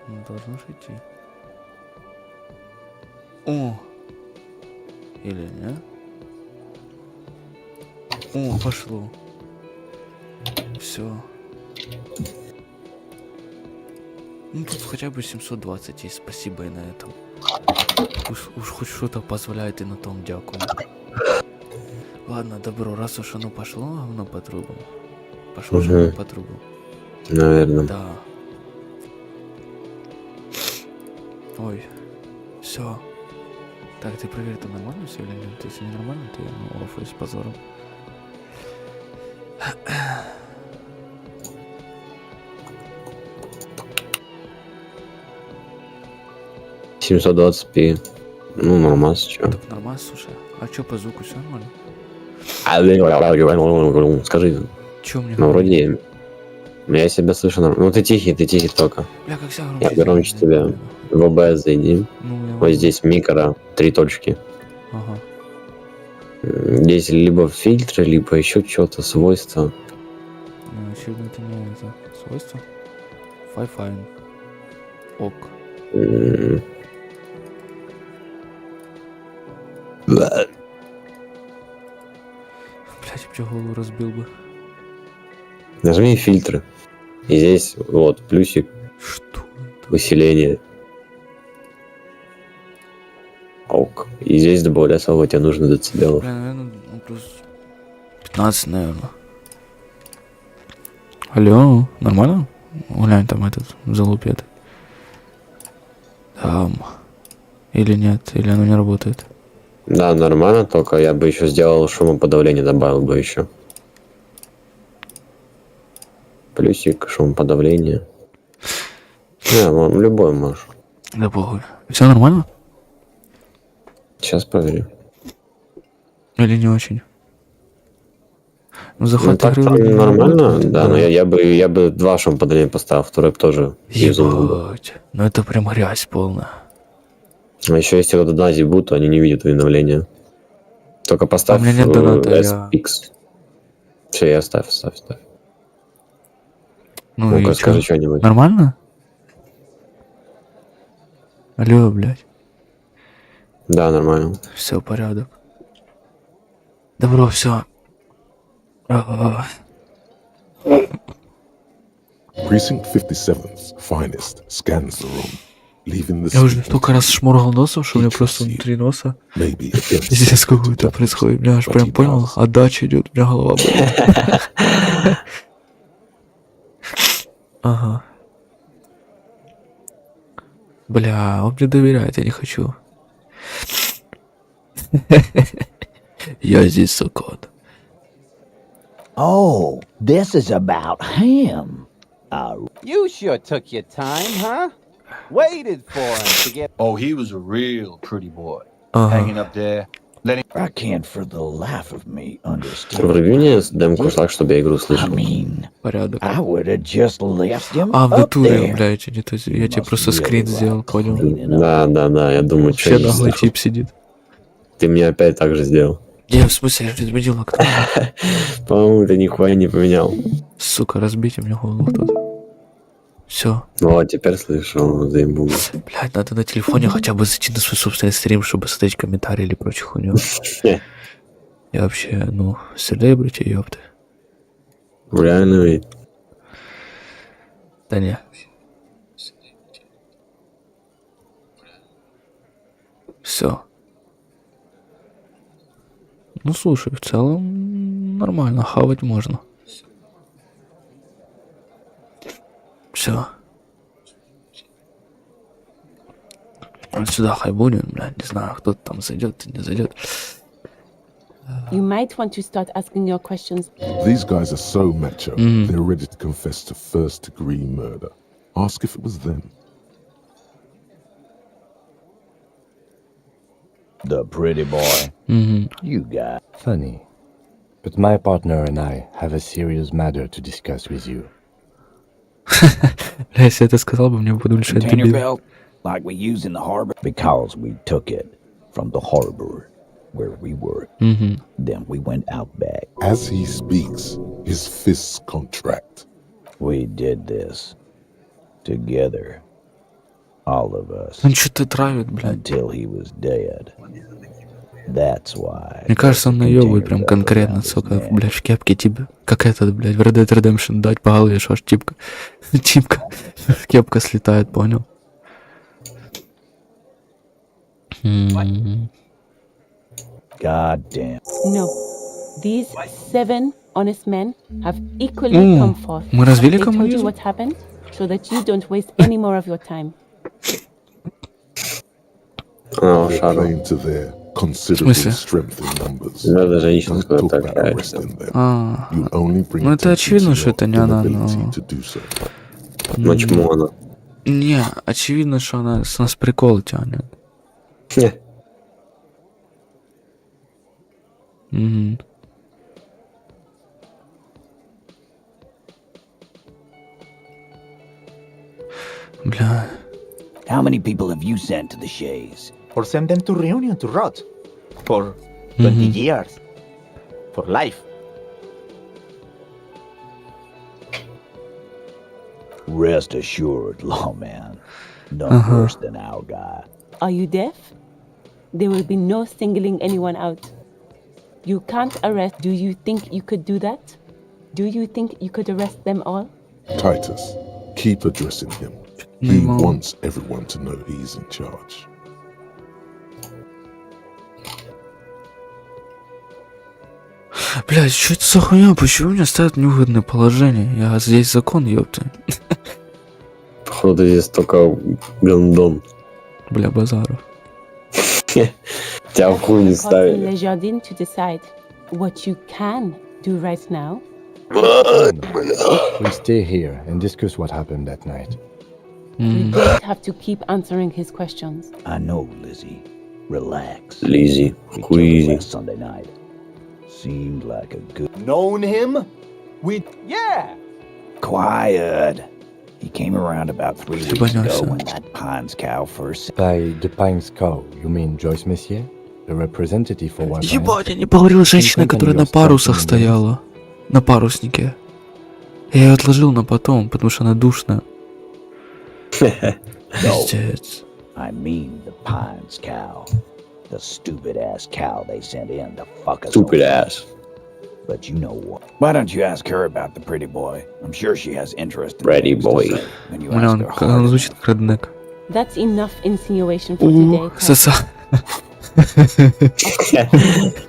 Ну, должно же идти. О! Или нет? О, пошло. Все. Ну тут хотя бы 720 есть, спасибо и на этом. Уж хоть что-то позволяет и на том дякую. Ладно, добро, раз уж оно пошло, говно по трубам. Пошло же оно по трубам. Наверное. Да. Ой. Все. Так, ты проверь, там нормально все или нет? Если не нормально, то я оффаю с позором. $720p. Ну, нормально, чё. Так нормально, слушай. А чё по звуку, все нормально? Скажи. Чё мне Ну, говорить? вроде... Я себя слышу нормально. Ну, ты тихий только. Бля, как вся громче. Я громче тебя. В ОБС зайди. Ну, я Вот здесь микро, 3 точки. Ага. Здесь либо фильтры, либо еще что-то, свойства. Ну, очевидно, это не это свойство. Fine. Ок. Блядь, я бы голову разбил бы. Нажми фильтры. И здесь вот плюсик. Что это? Усиление. Ок. И здесь добавлять слова тебе нужно децибелов. Бля, наверное, ну, плюс 15, наверное. Алло, нормально? Глянь, там этот залупет. Там. Или нет, или оно не работает. Да, нормально, только я бы еще сделал шумоподавление, добавил бы еще. Плюсик, шумоподавление. Любой можешь. Да похуй. Все нормально? Сейчас проверю. Или не очень? Ну, захват так игры вроде нормально, работает, да, но я бы 2 шумоподавления поставил, второй тоже. Ебать. Ну это прям грязь полная. А еще если кто-то донази будут, то они не видят уведомления. Только поставь у меня нет доната, SPX. Все, я ставь. Ну Ну-ка, и скажи чё? что-нибудь. Нормально? Алло, блядь. Да, нормально. Все, порядок. Добро, все. Precinct 57's finest scans the room, leaving the Я уже sleeping столько раз tea, шморгал носом, что у меня Each просто receipt внутри носа maybe a пиздец какой-то demonstrated происходит. weapons, Меня аж but прям he понял, does. отдача идет, у меня голова болит. Ага. Бля, он мне доверяет, я не хочу. Я здесь сокот. Oh, this is about him. You sure took your time, huh? Waited for him to get. Oh, he was a real pretty boy. Ага. Hanging up there. I can't for the life of me understand. Вруби мне демку так, чтобы я игру I слышал. mean, Порядок. I would have just left him А, в up натуре, there. блядь, не то, я тебе просто скрин сделал, понял? Да, я думаю, что Вообще наглый тип сидит. Ты мне опять так же сделал. Я в смысле, я же изменил актор. По-моему, ты нихуя не поменял. Сука, разбейте мне голову кто-то. Все. Ну, а теперь слышу, заебу. Блядь, надо на телефоне хотя бы зайти на свой собственный стрим, чтобы создать комментарии или прочую хуйню. Я вообще, ну, селебрити, ёпты. Реально ведь. Да не. Все. Ну, слушай, в целом нормально, хавать можно. Все. Вот сюда хай будем, блядь, не знаю, кто там зайдет, не зайдет. You might want to start asking your questions. These guys are so macho, they're ready to confess to first-degree murder. Ask if it was them. The pretty boy. You got. Funny. But my partner and I have a serious matter to discuss with you. Если это сказал бы, мне подумали, что это Container дебил. belt, like we use in the harbor, because we took it from the harbor where we were. Then we went out back. As he speaks, his fists contract. We did this together. All of us. Он что-то травит, блядь. Until he was dead. That's why. Мне кажется, он наебывает прям конкретно, сука, блядь, в кепке тебе. Как этот, блядь, в Red Dead Redemption дать по голове, что аж типка. Кепка слетает, понял? God damn. No. These 7 honest men have equally come forth. Мы развили They told you коммунизм? what happened so that you don't waste any more of your time. They claim to their considerable смысле? strength in numbers. Надо женщина, Don't которая talk так about нравится. arresting them. А, You'll only bring ну это attention очевидно, to что your это не она, inability но... to do so. Ну чему она? Не, очевидно, что она с нас прикол тянет. Угу. Бля. How many people have you sent to the Shays? Or send them to reunion to rot. For 20 years. For life. Rest assured, lawman. None worse than our guy. Are you deaf? There will be no singling anyone out. You can't arrest. Do you think you could do that? Do you think you could arrest them all? Titus, keep addressing him. He wants everyone to know he's in charge. Блядь, что это за хуйня? Почему меня ставят в невыгодное положение? Я здесь закон, ёпта. Походу здесь только гандон. Бля, базаров. Тебя в хуй не Call in ставили. Le Jardin to decide what you can do right now. We'll stay here and discuss what happened that night. You don't have to keep answering his questions. I know, Lizzie. Relax. Лизи, We killed хуй him изи. last Sunday night. Seemed like a good. Known him? Yeah. Quiet. He came around about 3 weeks Ебанёшься. ago when that Pines cow first. By the Pines cow, you mean Joyce Messier? The representative for what? Ебать, я не поговорил с женщиной, которая на парусах стояла. На паруснике. Я ее отложил на потом, потому что она душная. Пиздец. I mean the Pines cow. The stupid ass cow they sent in to fuck us Stupid over. ass. But you know what? Why don't you ask her about the pretty boy? I'm sure she has interest in Pretty things to boy. say when you У меня ask он, her hard он enough. звучит как реднек. That's enough insinuation for today. Titus. Соса.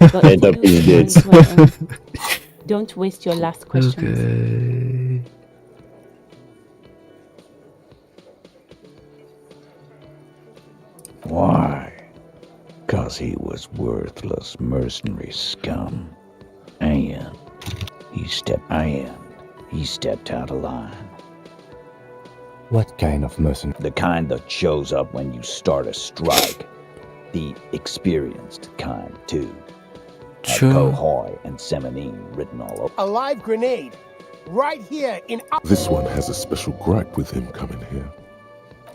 But Это you пиздец. learn to an end. Don't waste your last questions. Окей. Why? 'Cause he was worthless mercenary scum. And he stepped out of line. What kind of mercenary? The kind that shows up when you start a strike. The experienced kind, too. Had Чё? Cohoy and Seminine written all over. A live grenade right here in our... This one has a special gripe with him coming here.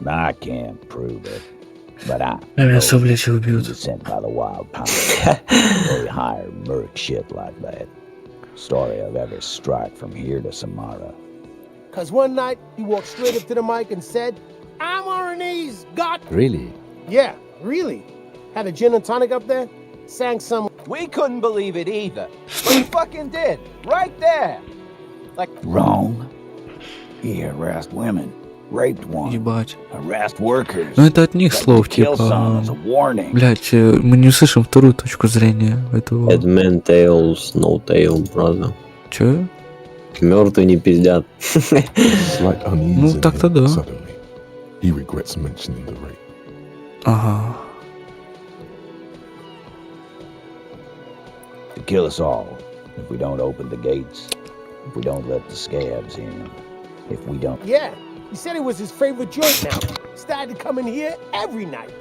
I can't prove it, but I Меня know совлечь he убьют. was sent by the Wild Pines. They hire merc shit like that. Story of every strike from here to Samara. Because one night, he walked straight up to the mic and said, I'm on our knees, God. Really? Yeah, really. Had a gin and tonic up there, sang some... We couldn't believe it either. But he fucking did. Right there. Like, Wrong. He harassed women, raped one, Ебать. harassed workers. Ну это от них слов, Kill some типа... as a warning. Блять, мы не услышим вторую точку зрения этого. Dead man tales, no tale, brother. Чё? Мертвые не пиздят. Slight unease Ну, in так-то him да. suddenly. He regrets mentioning the rape. Ага. To kill us all if we don't open the gates, if we don't let the scabs in, if we don't. Yeah, he said it was his favorite joint now. Started to come in here every night.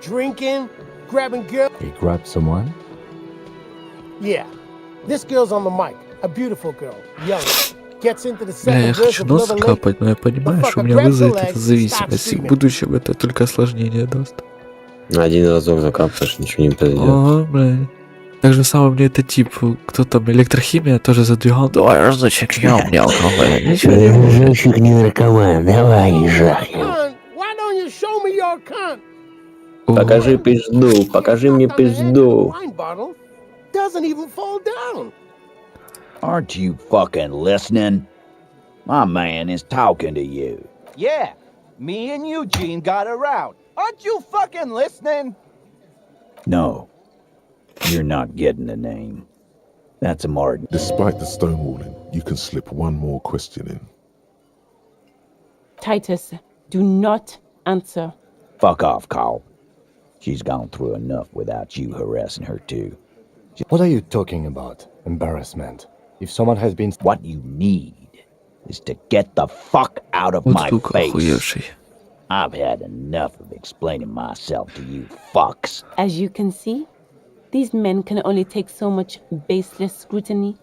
Drinking, grabbing girls. He grabbed someone? Yeah, this girl's on the mic. A beautiful girl, young. Gets into the Бля, я second verse хочу of нос Love and Lake. капать, но я понимаю, что у меня вызовет это зависимость. И в будущем это только осложнение даст. Один разок закапаешь, ничего не произойдет. Ага, бля. Так же самое мне это тип, кто там электрохимия тоже задвигал. Давай, разочек, я мне алкоголь. Ничего не Come on, why don't you show Покажи пизду, покажи мне пизду. Wine bottle doesn't even fall down. Aren't you fucking listening? My man is talking to you. Yeah, me and Eugene got around. Aren't you fucking listening? No, you're not getting the name. That's a Martin. Despite the stonewalling, you can slip one more question in. Titus, do not answer. Fuck off, Carl. She's gone through enough without you harassing her too. What are you talking about? Embarrassment. If someone has been... What you need is to get the fuck out of Вот my сука face. охуевший. I've had enough of explaining myself to you fucks. As you can see, these men can only take so much baseless scrutiny.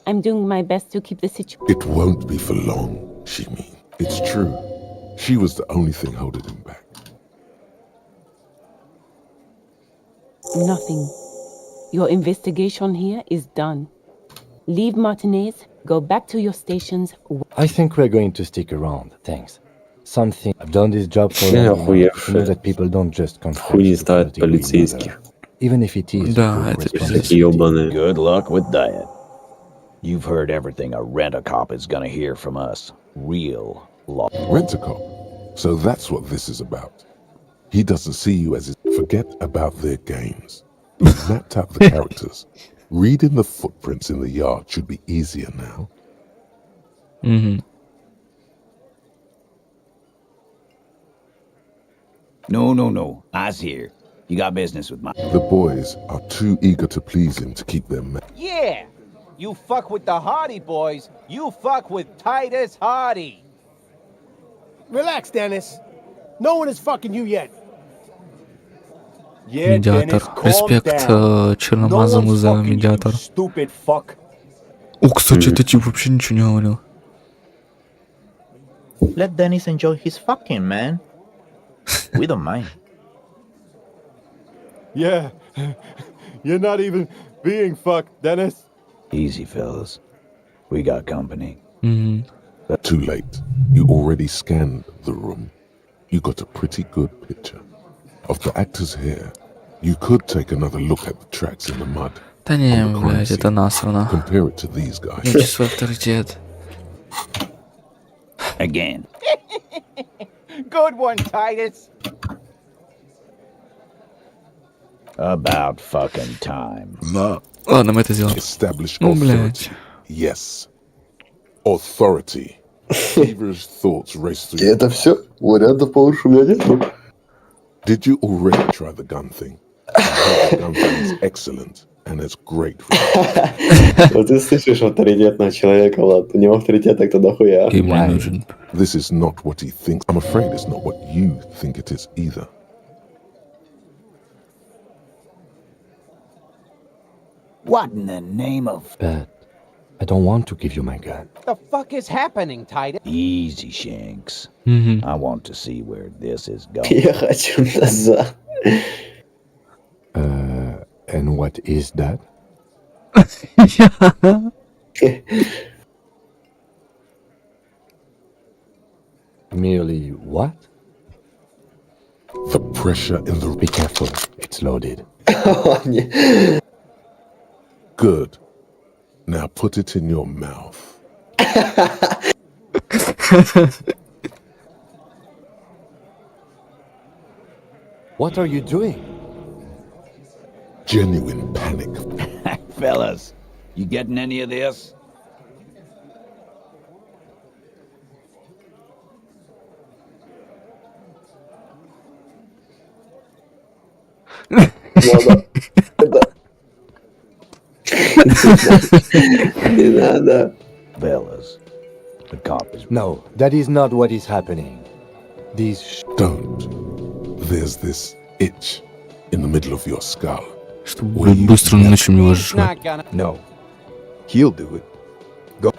I'm doing my best to keep the situation. It won't be for long, she means. It's true. She was the only thing holding him back. Nothing. Your investigation here is done. Leave Martinez, go back to your stations. I think we're going to stick around, thanks. Something... I've done this job for Yeah, long enough to охуевшие. know that people don't just confess Хуйни to ставят first-degree полицейских. murder, even if it is Да, full это пиздец. responsibility. Ёбаные. Good luck with that. You've heard everything a rent-a-cop is gonna hear from us. Real law. Rent-a-cop. So that's what this is about. He doesn't see you as his... Forget about their games. You've mapped out the characters. Reading the footprints in the yard should be easier now. No. I's here. You got business with my... The boys are too eager to please him to keep their Yeah! You fuck with the Hardy boys, you fuck with Titus Hardy. Relax, Dennis. No one is fucking you yet. Медиатор. Респект черномазому за медиатор. Stupid fuck. О, кстати, этот тип вообще ничего не говорил. Let Dennis enjoy his fucking, man. We don't mind. Yeah. You're not even being fucked, Dennis. Easy, fellas. We got company. Too late. You already scanned the room. You got a pretty good picture of the actor's hair. You could take another look at the tracks in the mud. Да не, on the crime блядь, это scene. насрано. Compare it to these guys. Ничего свой авторитет. Again. Good one, Titus. About fucking time. Ладно, мы это сделаем. Establish Ну, authority. блядь. Yes. Authority. Feverish thoughts race through your Это все? Вариантов получше у меня нету. Did you already try the gun thing? I heard the gun thing is excellent and has great results. Вот ты слышишь авторитетного человека, Влад. У него авторитет так-то дохуя. И мне нужен. This is not what he thinks. I'm afraid it's not what you think it is either. What in the name of... But I don't want to give you my gun. The fuck is happening, Titus? Easy, Shanks. I want to see where this is going. Я хочу назад. And what is that? Merely what? The pressure in the... Be careful, it's loaded. О, не. Good. Now put it in your mouth. What are you doing? Genuine panic. Fellas, you getting any of this? Не надо. Fellas, the cop is... No, that is not what is happening. These Don't. There's this itch in the middle of your skull. Чтобы быстро начнем его сжигать. Not gonna. No. He'll do it.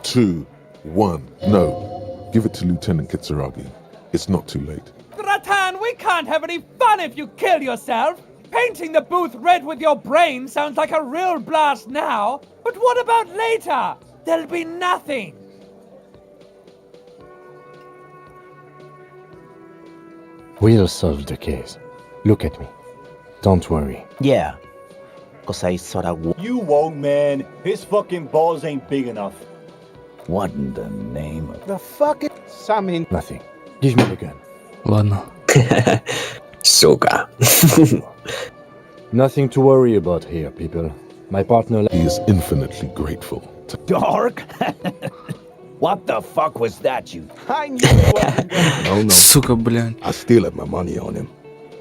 2, 1, no. Give it to Lieutenant Kitsuragi. It's not too late. Gratan, we can't have any fun if you kill yourself. Painting the booth red with your brain sounds like a real blast now. But what about later? There'll be nothing. will solve the case. Look at me. Don't worry. Yeah. Cause I sorta You won't, man. His fucking balls ain't big enough. What in the name of... The fucking... Something. Nothing. Give me the gun. Ладно. Сука. Nothing to worry about here, people. My partner... He is infinitely grateful to Dark? What the fuck was that, you? I knew it wasn't gonna... no. Сука, блядь. I still have my money on him.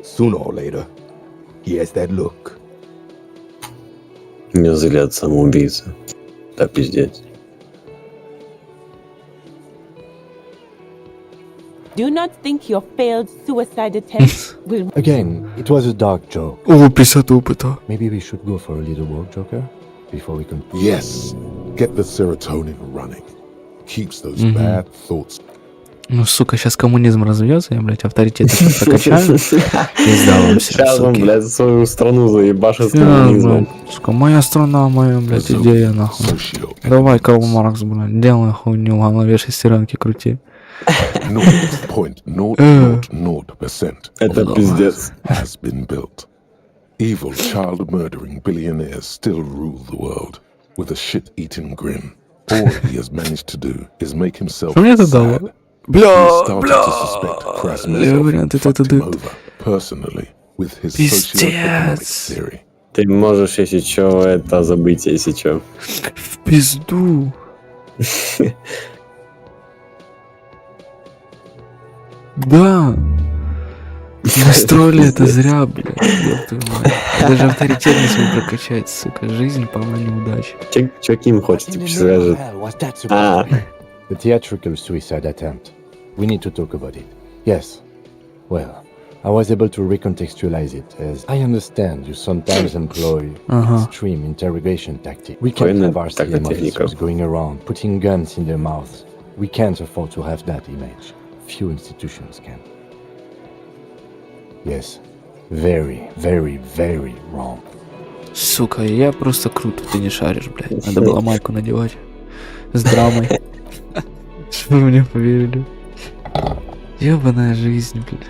Sooner or later, he has that look. Не взгляд самоубийца. Да пиздец. Do not think your failed suicide attempt will... Again, it was a dark joke. О, 50 опыта. Maybe we should go for a little walk, Joker? Before we can... Yes. Get the serotonin running. Keeps those bad thoughts. Ну, сука, сейчас коммунизм развьется, я, блядь, авторитет еще прокачаю. И сдавам все, Сейчас он, суки. блядь, свою страну заебашит с Сейчас, коммунизмом. блядь, сука, моя страна, моя, блядь, идея, нахуй. Давай, Карл Маркс, блядь, делай хуйню, в голове шестеренки крути. 0.000% Это пиздец. has been built. Evil child-murdering billionaires still rule the world with a shit-eating grin. All he has managed to do is make himself Что мне это дало? sad. Бля, He started to suspect Krasnov вариант fucked это him over personally with his socio-economic Пиздец. theory. Ты можешь, если чё, это забыть, если чё. В пизду. Да. Мы строили это зря, блядь. ёб твою мать. Даже авторитет не смог прокачать, сука. Жизнь полна неудач. Чё Ким хочет, типа, скажет. А, The theatrical suicide attempt. We need to talk about it. Yes. Well, I was able to recontextualize it as I understand you sometimes employ extreme interrogation tactics. We can't have our CM officers going around putting guns in their mouths. We can't afford to have that image. Few institutions can. Yes. Very, very, very wrong. Сука, я просто круто, ты не шаришь, блядь. Надо было майку надевать. С драмой. Чтобы мне поверили. Ёбаная жизнь, блядь.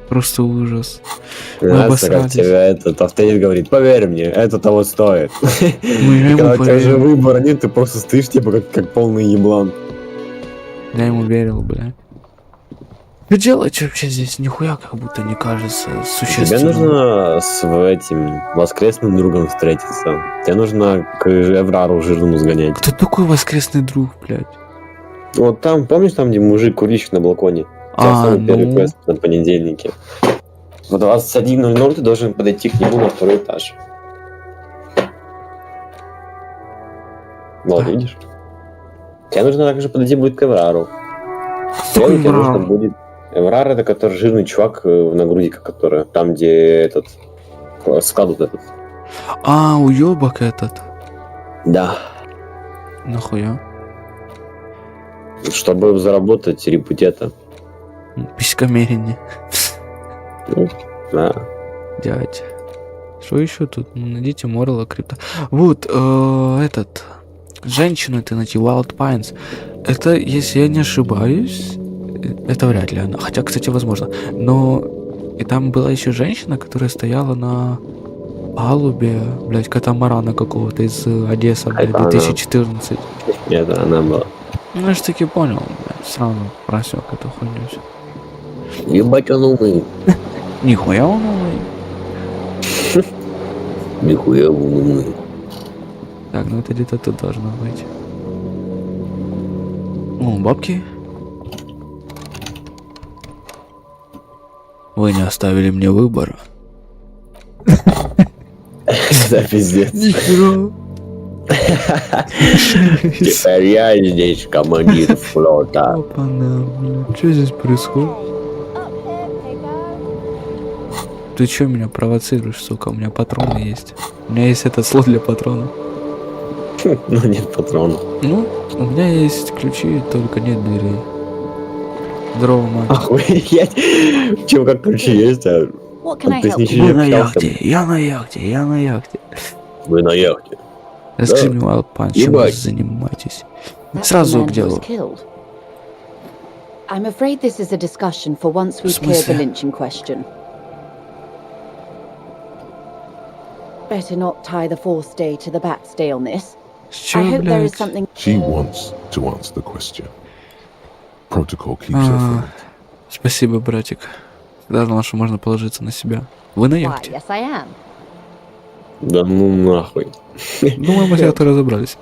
Просто ужас. Мы нравится, как обосрались. тебя этот авторитет говорит, поверь мне, это того стоит. Ну, я ему Когда у тебя же поверил. выбора нет, ты просто стоишь, типа, как полный еблан. Я ему верил, блядь. Что делать вообще здесь? Нихуя как будто не кажется Тебе существенным. нужно с этим воскресным другом встретиться. Тебе нужно к Эврару жирному сгонять. Кто такой воскресный друг, блядь? Вот там, помнишь, там, где мужик, курильщик на балконе? У тебя самый первый квест на понедельнике. В 21:00 ты должен подойти к нему на второй этаж. Вот, видишь? Тебе нужно также подойти будет к Эврару. Кто Тебе нужно Эврар? будет... Эврар — это который жирный чувак в нагрудике, который там, где этот склад вот этот. А, уёбок этот. Да. Нахуя? Чтобы заработать репутета. Писькомерение. Ну, да. Дядь. Что еще тут? Ну, найдите Морла крипто. Вот, этот. Женщину ты найти, Wild Pines. Это, если я не ошибаюсь, это вряд ли она. Хотя, кстати, возможно. Но и там была еще женщина, которая стояла на палубе, блядь, катамарана какого-то из Одессы, блядь, Это она. 2014. Это она была. Ну, я ж таки понял, блядь, сразу просек эту хуйню всю. Ебать он умный. Нихуя он умный. Нихуя он умный. Так, ну это где-то тут должно быть. О, бабки. Вы не оставили мне выбора. Да, пиздец. Нихера. Теперь я здесь командир флота. Опа-на, блядь. Что здесь происходит? Ты чё меня провоцируешь, сука? У меня патроны есть. У меня есть этот слот для патронов. Ну, нет патронов. Ну, у меня есть ключи, только нет дверей. Здорово, мать. Охуеть. Чем как ключи есть, а ты с ничего Вы не на общался? яхте, я на яхте, я на яхте. Вы на яхте. Расскажи мне, Wild Punch, чем вы Ебать. занимаетесь? Сразу к делу. I'm afraid this is a discussion for once we've cleared the lynching question. Better not tie the fourth day to the bat's day on this. I hope there is something... She wants to answer the question. Protocol keeps her from it. Спасибо, братик. Всегда знал, что можно положиться на себя. Вы на Why, яхте? yes, I am. Да ну нахуй. Думаю, мы сейчас разбрались.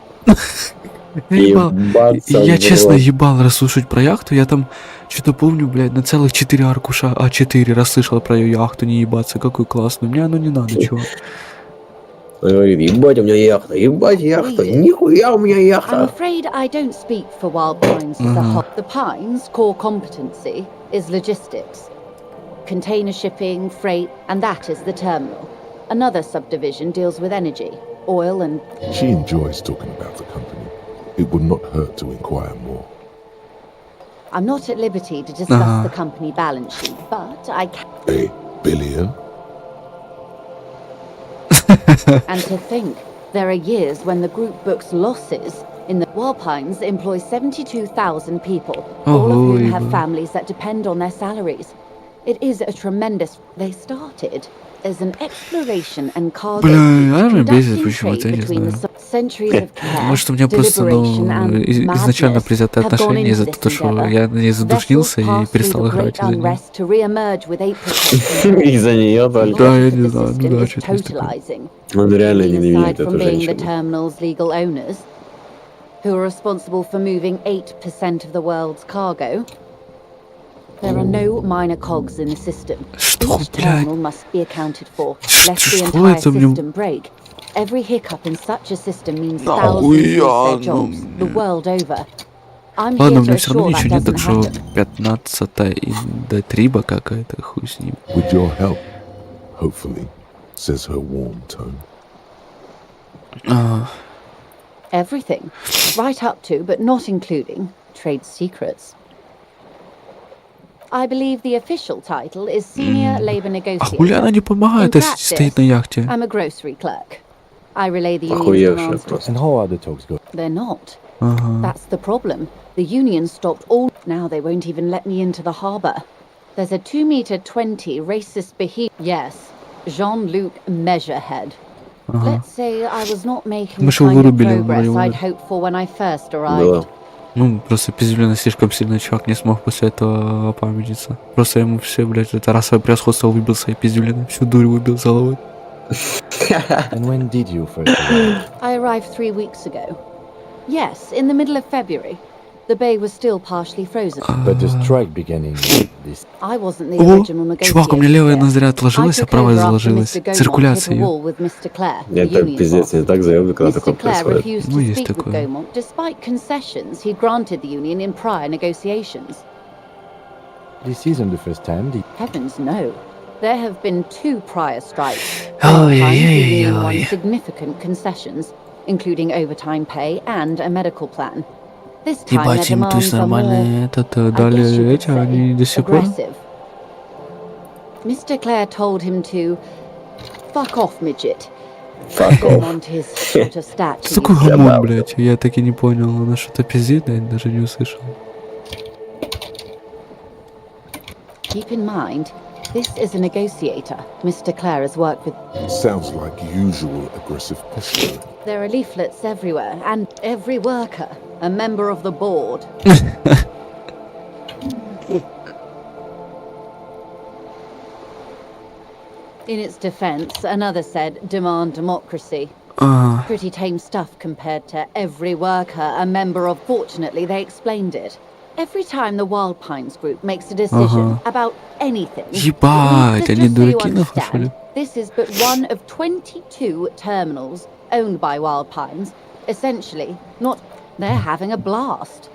Я честно ебал расслушать про яхту, я там что-то помню, блядь, на целых 4 аркуша А4 расслышал про ее яхту, не ебаться, какой классный, мне оно не надо, чувак. Говорит, ебать, у меня яхта, ебать, яхта, нихуя у меня I'm яхта. afraid I don't speak for Wild Pines as a whole. The Pines' core competency is logistics. Container shipping, freight, and that is the terminal. Another subdivision deals with energy, oil and... She enjoys talking about the company. It would not hurt to inquire more. I'm not at liberty to discuss the company balance sheet, but I can... $1 billion? And to think, there are years when the group books losses. In the Wild Pines employ 72,000 people, all of whom have families that depend on their salaries. It is a tremendous... They started as an exploration and cargo conducting trade between the centuries of care, Может, у меня просто изначально предвзятое отношение из-за того, что я на ней задушнился и перестал играть из-за нее. Из-за нее только. Да, я не знаю, ну да, что-то есть такое. Он реально ненавидит эту женщину. Who are responsible for moving 8% of the world's cargo. There are no minor cogs in the system. Each terminal must be accounted for, lest the entire system break. Every hiccup in such a system means thousands lose their jobs the world over. I'm here to assure that doesn't happen. 15-я индотриба какая-то, хуй с ним. With your help, hopefully, says her warm tone. Everything, right up to, but not including, trade secrets. I believe the official title is Senior Labor Negotiator. Хули она не помогает, если стоит на яхте? I'm a grocery clerk. I relay the union's demands. And how are the talks going? They're not. That's the problem. The union stopped all... Now they won't even let me into the harbour. There's a 2-meter-20 racist behemoth... Yes, Jean-Luc Measurehead. Let's say I was not making the kind of progress I'd hoped for when I first arrived. Ну, просто пиздюлина слишком сильно чувак не смог после этого опамятиться. Просто ему все, блядь, это расовое превосходство выбил своей пиздюлиной. Всю дурь выбил за головой. And when did you first arrive? I arrived 3 weeks ago. Yes, in the middle of February. The bay was still partially frozen. But the strike began in this... I wasn't the original negotiator. Чувак, у меня левая ноздря отложилась, а правая заложилась. Циркуляция ее. Это пиздец, не так заебно, когда такое происходит. Ну, есть такое. Despite concessions he'd granted the union in prior negotiations. This isn't the first time. Heavens no. There have been 2 prior strikes. Oh, the union won significant concessions, including overtime pay and a medical plan. This time their Ебать, им то есть demands are нормально more, этот дали эти, они до сих пор. aggressive. Mr. Clare told him to fuck off, midget. Fuck off. On to his sort of statue. Что такое гамон, блядь? Я так и не понял, она что-то пиздит, я даже не услышал. Keep in mind, this is a negotiator. Mr. Clare has worked with... Sounds like usual aggressive posturing. There are leaflets everywhere, and every worker, a member of the board. In its defense, another said, demand democracy. Pretty tame stuff compared to every worker, a member of... Fortunately, they explained it. Every time the Wild Pines group makes a decision about anything, Ебать, они дураки нахуй, что ли? this is but one of 22 terminals owned by Wild Pines. Essentially, not... They're having a blast.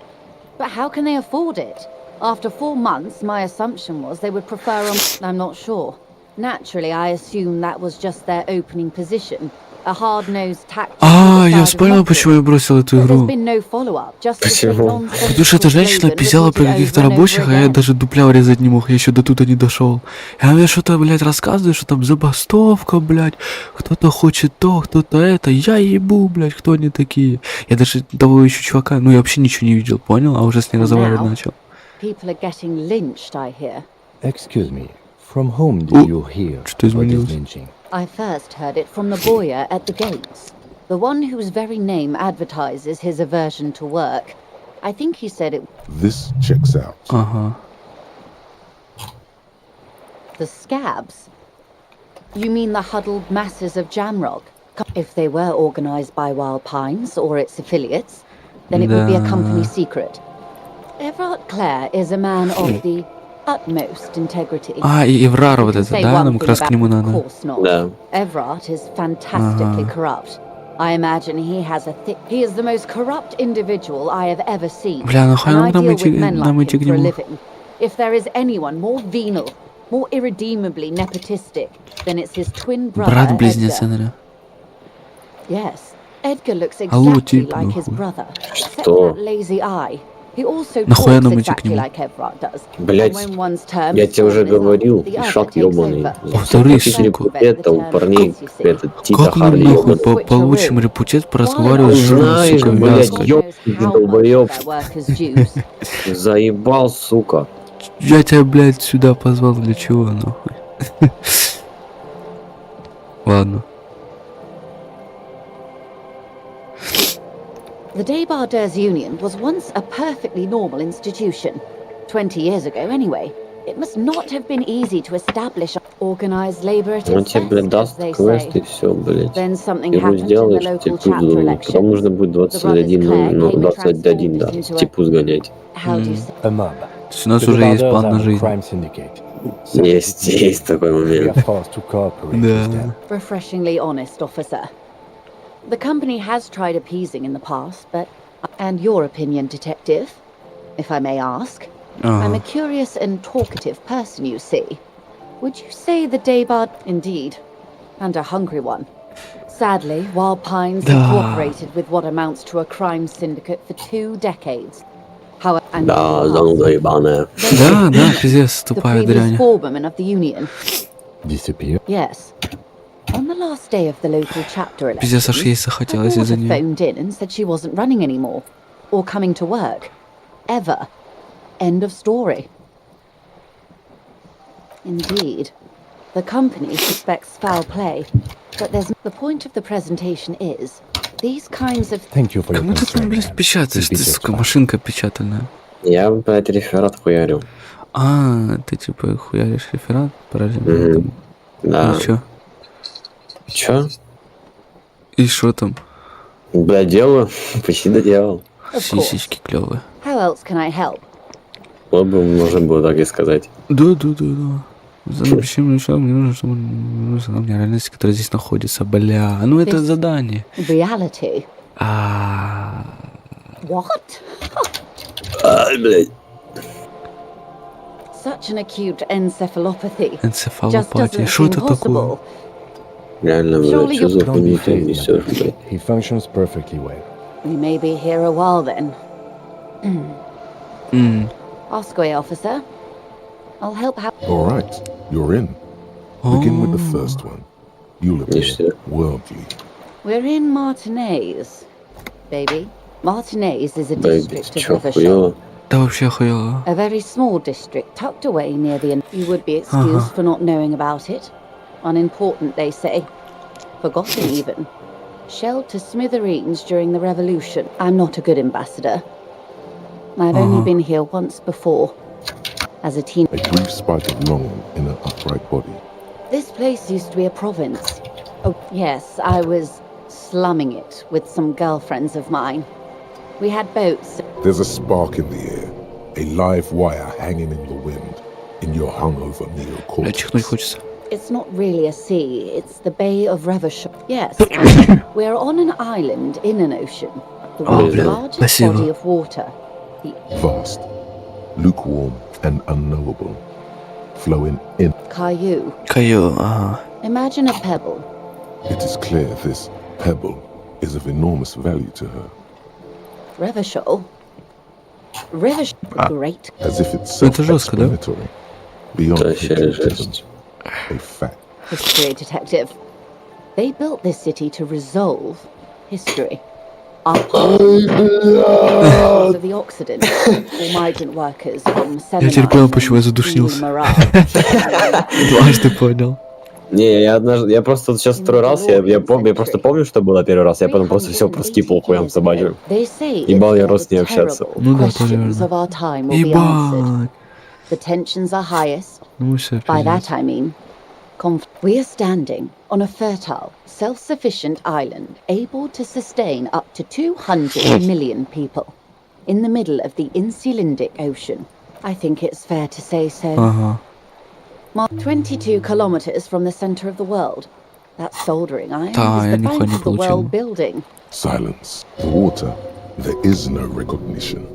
But how can they afford it? After 4 months, my assumption was they would prefer... I'm not sure. Naturally, I assumed that was just their opening position. A hard-nosed tactic. Я вспомнил, почему я бросил эту игру. Почему? Потому что эта женщина пиздела про каких-то рабочих, а я даже дупля резать не мог, я еще до туда не дошел. И она мне что-то, блядь, рассказывает, что там забастовка, блядь, кто-то хочет то, кто-то это, я ебу, блядь, кто они такие. Я даже того еще чувака, ну я вообще ничего не видел, понял, а уже с ней разговаривать начал. people are getting lynched, I hear. Excuse me, from whom did you hear Что about this изменилось? lynching? I first heard it from the boyer at the gates, the one whose very name advertises his aversion to work. I think he said it. This checks out. Ага. The scabs? You mean the huddled masses of Jamrog? If they were organized by Wild Pines or its affiliates, then it would be a company secret. Everard Clare is a man of the utmost integrity. А, и Еврар вот это, Say да? one Нам thing как раз к about нему him, of надо. course not. Да. Everard is fantastically corrupt. I imagine he has a he is the most corrupt individual I have ever seen. Бля, нахуй And I нам deal идти, with men нам like идти him к for a нему. living. If there is anyone more venal, more irredeemably nepotistic, then it's his twin brother, Брат-близнец, Edgar. наверное. Yes, Edgar looks Алло, exactly типа, like his нахуй. brother, except Что? for that lazy eye. He also Нахуя talks нам идти к exactly нему? like Everard does. Блять, And when one's term я is тебе уже sorted, it's говорил, not. The other шаг takes ёбаный. over. Повтори, Получили сука. купета у парней, этот, типа Как мы Харли нахуй ёбаный. получим репутет, разговаривать с Знаешь, сука, блядь, вязкой? ёбаный ты долбоёб. Заебал, сука. Я тебя, блядь, сюда позвал для чего, нахуй? Ладно. The Débardeurs Union was once a perfectly normal institution. 20 years ago, anyway. It must not have been easy to establish organized labor at Он its тебе, блядь, best, as даст they квест и say. все, блядь. Then something Игру happened in the сделаешь, local типу chapter сгонять. Потом elections. нужно будет The brothers Clare 21, came and 21, да, transformed it into типу сгонять. How do you say? A mob. То есть у нас The уже есть Débardeurs план на are a жизнь. crime syndicate. Есть такой We момент. are forced to cooperate with them. Refreshingly honest, officer. The company has tried appeasing in the past, but... And your opinion, detective, if I may ask? I'm a curious and talkative person, you see. Would you say the Daybard... Indeed. And a hungry one. Sadly, Wild Pines have cooperated with what amounts to a crime syndicate for 2 decades. However, and Да, зануда ебаная. Да, да, пиздец, the тупая previous дрянь. forewoman of the union. Disappear? Yes. On the last day of the local chapter Пиздец, аж election, ей захотелось из-за daughter нее. phoned in and said she wasn't running anymore, or coming to work. Ever. End of story. Indeed. The company suspects foul play, but there's... The point of the presentation is, these kinds of... Thank you for your Кому ты там, concern. блядь, печатаешь? Ты, Repeat your сука, spot. машинка печатальная. Я, блядь, реферат хуярю. А, ты типа хуяришь реферат параллельно Мгм. этому? Да. И чё? Чё? И шо там? Бля, делаю. Почти доделал. Of course. Сисечки клевые. How else can I help? Вот бы можно было так и сказать. Да. Запиши мне еще, мне нужно, чтобы у меня реальность, которая здесь находится. Бля, ну это This- задание. Reality. А, What? Ай, блядь. Such an acute encephalopathy. Just энцефалопатия. doesn't Что seem это такое? possible. Реально, блядь, Surely что за Don't be хуйню ты phased, несешь, young блядь? man. He functions perfectly well. We may be here a while then. Ask away, officer. I'll help how... All right, you're in. Begin with the first one. You'll appear Ништяк. worldly. We're in Martinez, baby. Martinez is a Блядь, district of чё, Rivershore. хуёво? Да вообще охуело. A very small district tucked away near the... You would be excused for not knowing about it. Unimportant, they say. Forgotten, even. Shelled to smithereens during the revolution. I'm not a good ambassador. I've only been here once before. As a teen... A brief spike of longing in an upright body. This place used to be a province. Oh, yes, I was slumming it with some girlfriends of mine. We had boats. There's a spark in the air, a live wire hanging in the wind, in your hungover Бля, чихнуть neocortex. хочется. It's not really a sea, it's the Bay of Rivershore. Yes, we're on an island in an ocean. The world's бля, largest спасибо. body of water. The Vast, lukewarm, and unknowable, flowing in. Caillou. Кайо, ага. Imagine a pebble. It is clear this pebble is of enormous value to her, Rivershore. Rivershore, great. as if it's Это жестко, да? self-explanatory, beyond Вообще patriotism, жесть. a fact. History detective. They built this city to resolve history. are because of the Occident or migrant workers from Я теперь понял, seminars почему я and задушнился. Real Mirage. Дважды понял. Не, я однажды, я просто вот сейчас второй раз, я просто помню, что было первый раз, я потом просто все проскипал хуям собачьим. Ебал я рос не общаться. Ну да, наверное. Ебать. The tensions are highest. Ну все, By пиздец. that I mean, we are standing on a fertile, self-sufficient island able to sustain up to 200 million people in the middle of the Insulindic Ocean. I think it's fair to say so. Ага. 22 kilometers from the center of the world. That soldering iron Да, я is the нихуя bank не of the получил. world building. Silence. The water. There is no recognition.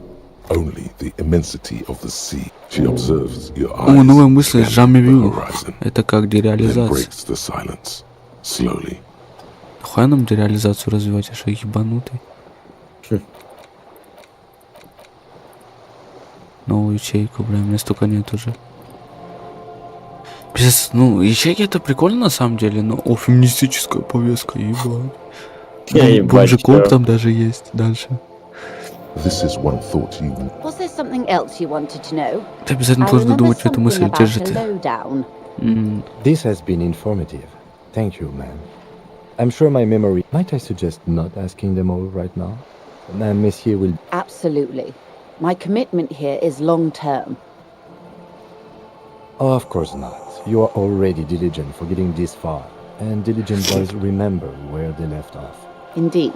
Only the immensity of the sea. She observes your eyes. О, новая мысль, scan Жами the Вью. horizon, Это как then дереализация. breaks the silence. Slowly. Нахуя нам дереализацию развивать, я что, ебанутый? Новую ячейку, бля, у меня столько нет уже. Пиздец, ну, ячейки это прикольно на самом деле, но о, феминистическая повестка, ебать. Бомжиков там даже есть дальше. This is one thought you... Was there something else you wanted to know? Ты обязательно I должен remember думать, что эту мысль something about держите. a lowdown. This has been informative. Thank you, man. I'm sure my memory... Might I suggest not asking them all right now? Monsieur will... Absolutely. My commitment here is long-term. Oh, of course not. You are already diligent for getting this far. And diligent boys remember where they left off. Indeed.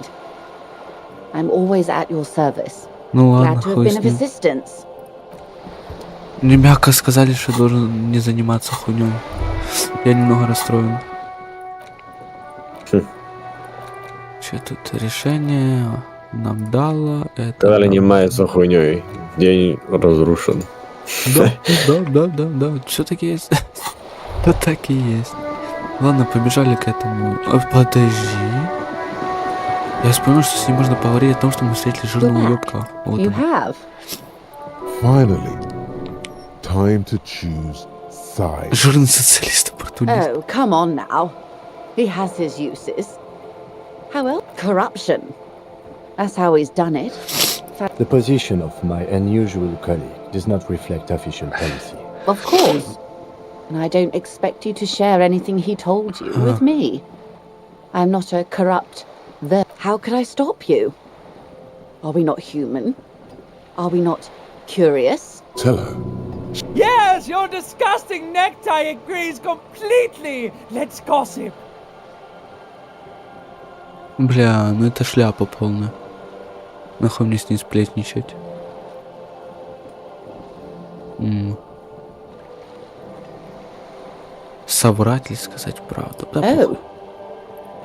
I'm always at your service. Ну ладно, Glad to have хуй been с of ним. assistance. Мне мягко сказали, что должен не заниматься хуйней. Я немного расстроен. Че тут решение нам дало? Это Когда нам- занимается хуйней, день разрушен. Да, все-таки есть. Да так и есть. Ладно, побежали к этому. Подожди. Я вспомнил, что с ним можно поговорить о том, что мы встретили жирного ёбка. Вот You он. have. Finally. Time to choose sides. Жирный социалист-оппортунист. Oh, come on now. He has his uses. How else? Corruption. That's how he's done it. The position of my unusual colleague does not reflect official policy. Of course. And I don't expect you to share anything he told you with me. I'm not a corrupt... How could I stop you? Are we not human? Are we not curious? Tell her. Yes, your disgusting necktie agrees completely. Let's gossip. Бля, ну это шляпа полная. Нахуй мне с ней сплетничать. Соврать или сказать правду? Да, Oh,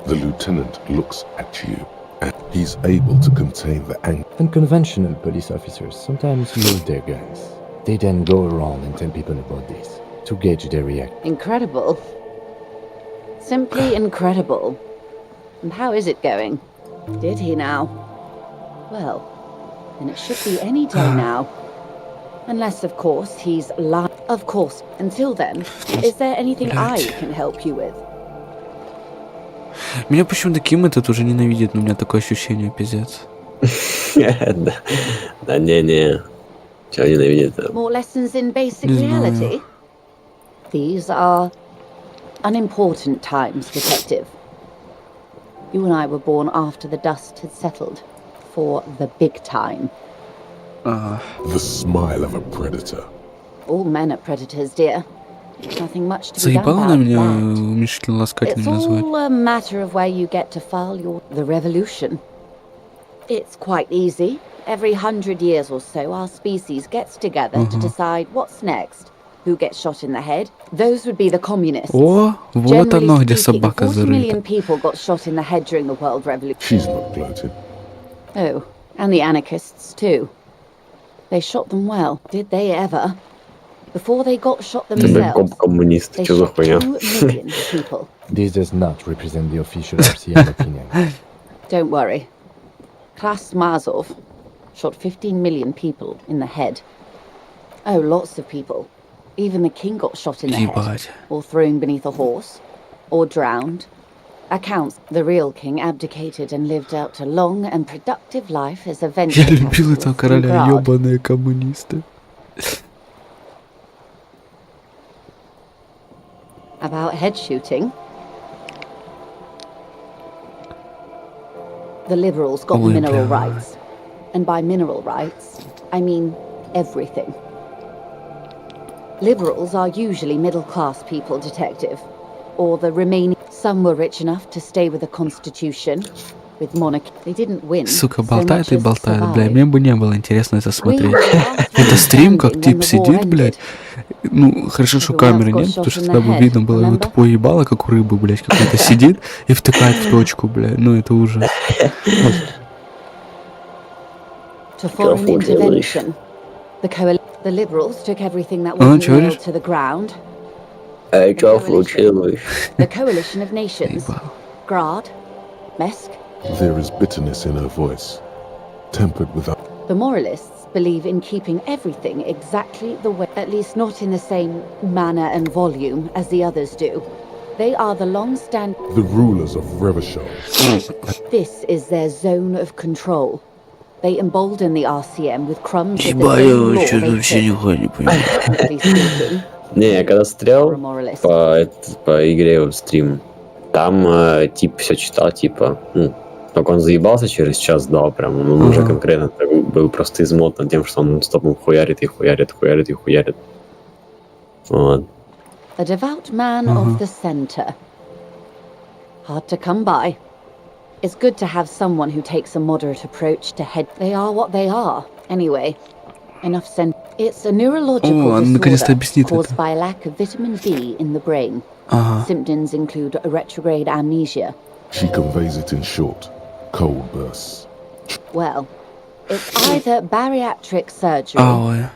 The lieutenant looks at you, and he's able to contain the anger. Unconventional police officers sometimes move their guns. They then go around and tell people about this to gauge their reaction. incredible. Simply incredible. And how is it going? Did he now? Well, then it should be any day now. Unless, of course, he's lying. Of course. Until then, is there anything I can help you with? Меня почему-то Ким этот уже ненавидит, но у меня такое ощущение, пиздец. Да не. Чего ненавидит? More lessons in basic Не знаю. reality? These are unimportant times, Detective. You and I were born after the dust had settled for the big time. The smile of a predator. All men are predators, dear. There's nothing much to be done Заебала на about меня that. It's уменьшительно-ласкательно назвать. all a matter of where you get to file the revolution. It's quite easy. Every 100 years or so, our species gets together to decide what's next. Who gets shot in the head? Those would be the communists. О, вот Generally оно, где speaking, собака 40 million зарыта. people got shot in the head during the World Revolution. She's not gloating. Oh, and the anarchists too. They shot them well. Did they ever? Before they got shot themselves, Коммунист, they что за shot хуйня? 2 million people. This does not represent the official RCM opinion. Don't worry. Klas Mazov shot 15 million people in the head. Oh, lots of people. Even the king got shot in the head. Ебать. Or thrown beneath a horse. Or drowned. Accounts the real king abdicated and lived out a long and productive life as a venture Я любил этого capitalist in короля, Grad. ёбаные коммунисты. About head shooting, the liberals got Ой, mineral бля. rights. And by mineral rights, I mean everything. Liberals are usually middle-class people, detective. Or the remaining... Some were rich enough to stay with a constitution, with monarchy. They didn't win. Сука, so болтает much и as болтает, бля, survive. мне бы не было интересно это смотреть. We were the last Это ones стрим, как standing тип when the war сидит, блядь. ended. Ну, хорошо, что Everyone камеры else got нет, shot потому что in тогда the бы head, видно было его remember? тупое ебало, как у рыбы, блядь, какой-то сидит и втыкает в точку, блядь. Ну, это ужас. To foreign intervention. The liberals took everything that А, wasn't чё говоришь? nailed to the ground. Чё случилось? The coalition of nations. Ебал. Grad, Mesk. There is bitterness in her voice, tempered with The moralists believe in keeping everything exactly the way, at least not in the same manner and volume as the others do. They are the long-standing... the rulers of Revachol. This is their zone of control. They embolden the RCM with crumbs of the Ебать, same я law вообще they вообще took. нихуя не понимаю. Technically speaking, Не, я когда you're a стрелял moralist. по игре вот стрим, там тип все читал, типа, ну, только он заебался через час дал прям, он уже конкретно был просто измотан тем, что он стопом хуярит и хуярит, хуярит и хуярит. Вот. A devout man of the center. Hard to come by. It's good to have someone who takes a moderate approach to head. They are what they are. Anyway, enough said. It's a neurological О, она наконец-то disorder объяснит caused это. by a lack of vitamin D in the brain. Ага. Symptoms include a retrograde amnesia. She conveys it in short, cold bursts. Well, it's either bariatric surgery Ой.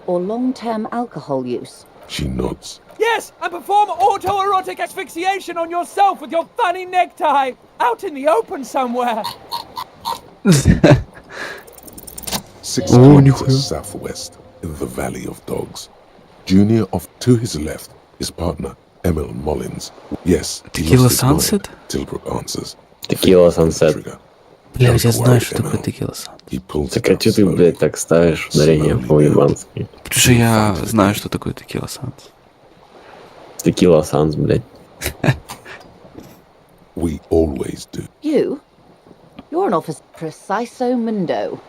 or long-term alcohol use. She nods. Yes, and perform autoerotic asphyxiation on yourself with your funny necktie out in the open somewhere. 6 Oh, kilometers нихуя. southwest in the Valley of Dogs. Junior off to his left, his partner, Emil Mullins. Yes, he Tequila lost his mind. Sunset? Tilbrook answers. Tequila Sunset. Trigger. Блядь, я Don't знаю, worry, что такое Emil. текила сан. He pulls Так it а out чё ты, slowly. блядь, так ставишь ударение по-ебански? Потому что я знаю, что такое текила сан. Tequila Sans, блядь. We always do. You're an officer preciso mundo.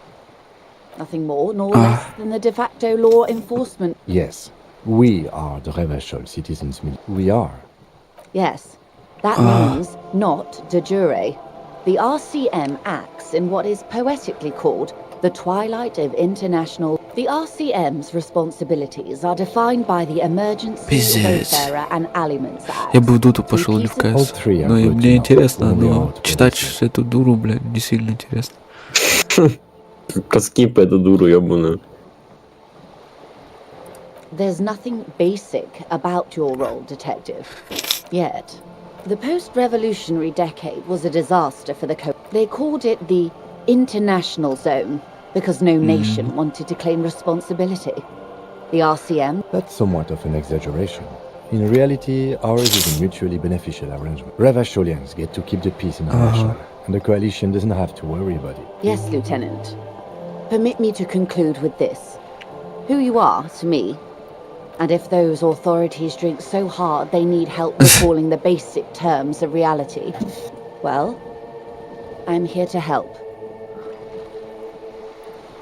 Nothing more nor less than the de facto law enforcement. Yes, we are the Revachol citizens. We are. Yes, that means not de jure. The RCM acts in what is poetically called the twilight of international. The RCM's responsibilities are defined by the Emergency Пиздец. Wayfarer and Aliments Act. Я бы в доту пошел, не в All КС. three are Ну и good мне enough интересно, when we are но out читать together. эту дуру, блядь, не сильно интересно. Поскипай эту дуру ебаную. There's nothing basic about your role, detective. Yet. The post-revolutionary decade was a disaster for the They called it the international zone because no nation wanted to claim responsibility. The RCM... That's somewhat of an exaggeration. In reality, ours is a mutually beneficial arrangement. Revacholians get to keep the peace in Revachol, and the coalition doesn't have to worry about it. Yes, Lieutenant. Permit me to conclude with this. Who you are, to me, and if those authorities drink so hard they need help recalling the basic terms of reality, well, I'm here to help.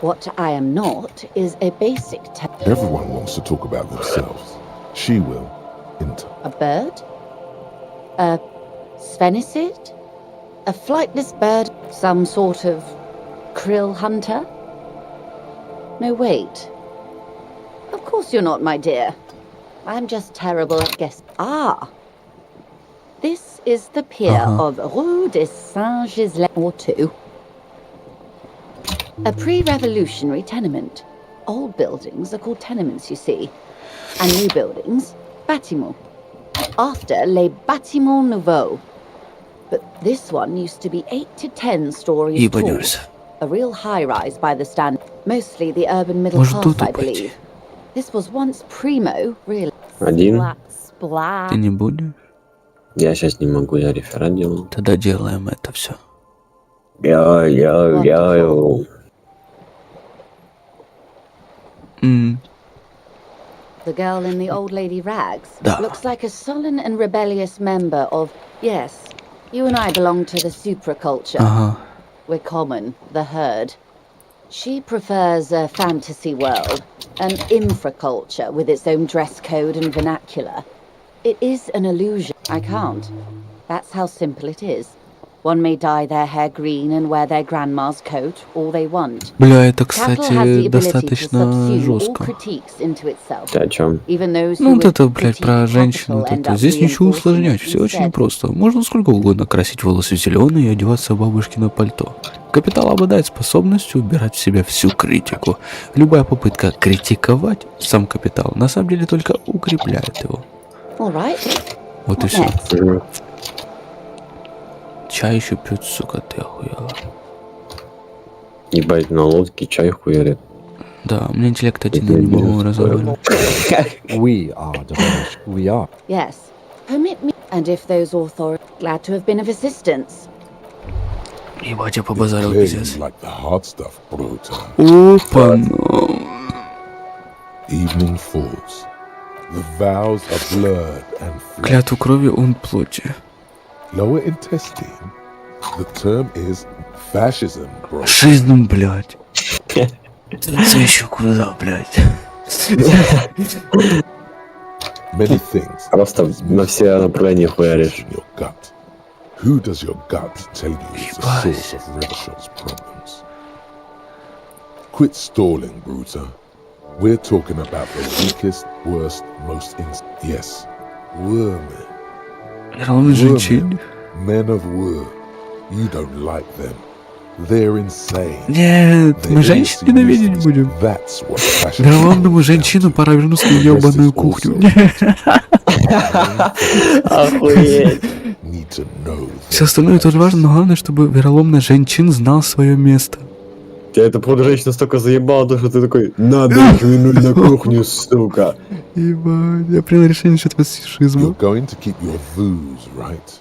What I am not is a basic Everyone wants to talk about themselves. She will. A bird? A sphenicid? A flightless bird? Some sort of krill hunter? No, wait. Of course you're not, my dear. I'm just terrible at guessing. Ah! This is the pier of Rue des Saint-Gislain or 2. A pre-revolutionary tenement. Old buildings are called tenements, you see. And new buildings, bâtiments. After les bâtiments nouveaux. But this one used to be 8 to 10 stories tall. A real high-rise by the stand. Mostly the urban middle class, I believe. This was once primo, really. Один. Splat. Ты не будешь? Я сейчас не могу, я реферат делаю. Тогда делаем это все. Я. The girl in the old lady rags Да. looks like a sullen and rebellious member of, yes, you and I belong to the supraculture. Ага. We're common, the herd. She prefers a fantasy world, an infraculture with its own dress code and vernacular. It is an illusion. I can't. That's how simple it is. One may dye their hair green and wear their grandma's coat all they want. Бля, это, Cattle has the кстати, ability to достаточно subsume all жестко. critiques into itself. Ты о чем? Even those Ну who вот would это, блядь, critique про женщин, capital вот end это. up Здесь ничего reinforcing усложнять, it все очень instead. просто. Можно сколько угодно красить волосы в зеленый и одеваться в бабушкино пальто. Капитал обладает способностью убирать в себя всю критику. Любая попытка критиковать сам капитал на самом деле только укрепляет его. All right. Вот и What все. next? Чай еще пьют, сука, ты охуела. Ебать, на лодке чай хуярит. Да, у меня интеллект один, я не могу разговаривать. We are the rubbish. We are. Yes. Permit me. And if those authorities glad to have been of assistance. Ебать, я побазарил, Clearly пиздец. you like the hard stuff, Bruta. Опа, ну. Evening falls. The vows are blurred and flat. Клятву крови он плоти. Lower intestine. The term is fascism, bro. Фашизм, блядь. Это еще куда, блядь? Many things. Просто на все направления хуяришь. In your gut. Who does your gut tell you is the source of Revachot's problems? Quit stalling, Bruta. We're talking about the weakest, worst, most yes, women. Равно женщин. Men of war. You don't like them. They're insane. Нет, мы женщин ненавидеть будем. That's what fashion. Вероломному женщину пора вернуться на ебаную кухню. Охуеть. Need to know. Все остальное тоже важно, но главное, чтобы вероломный женщин знал свое место. Тебя эта походу женщина столько заебала, то что ты такой, надо их вернуть на кухню, сука. Ебать, я принял решение насчет фашизма. You're going to keep your views, right?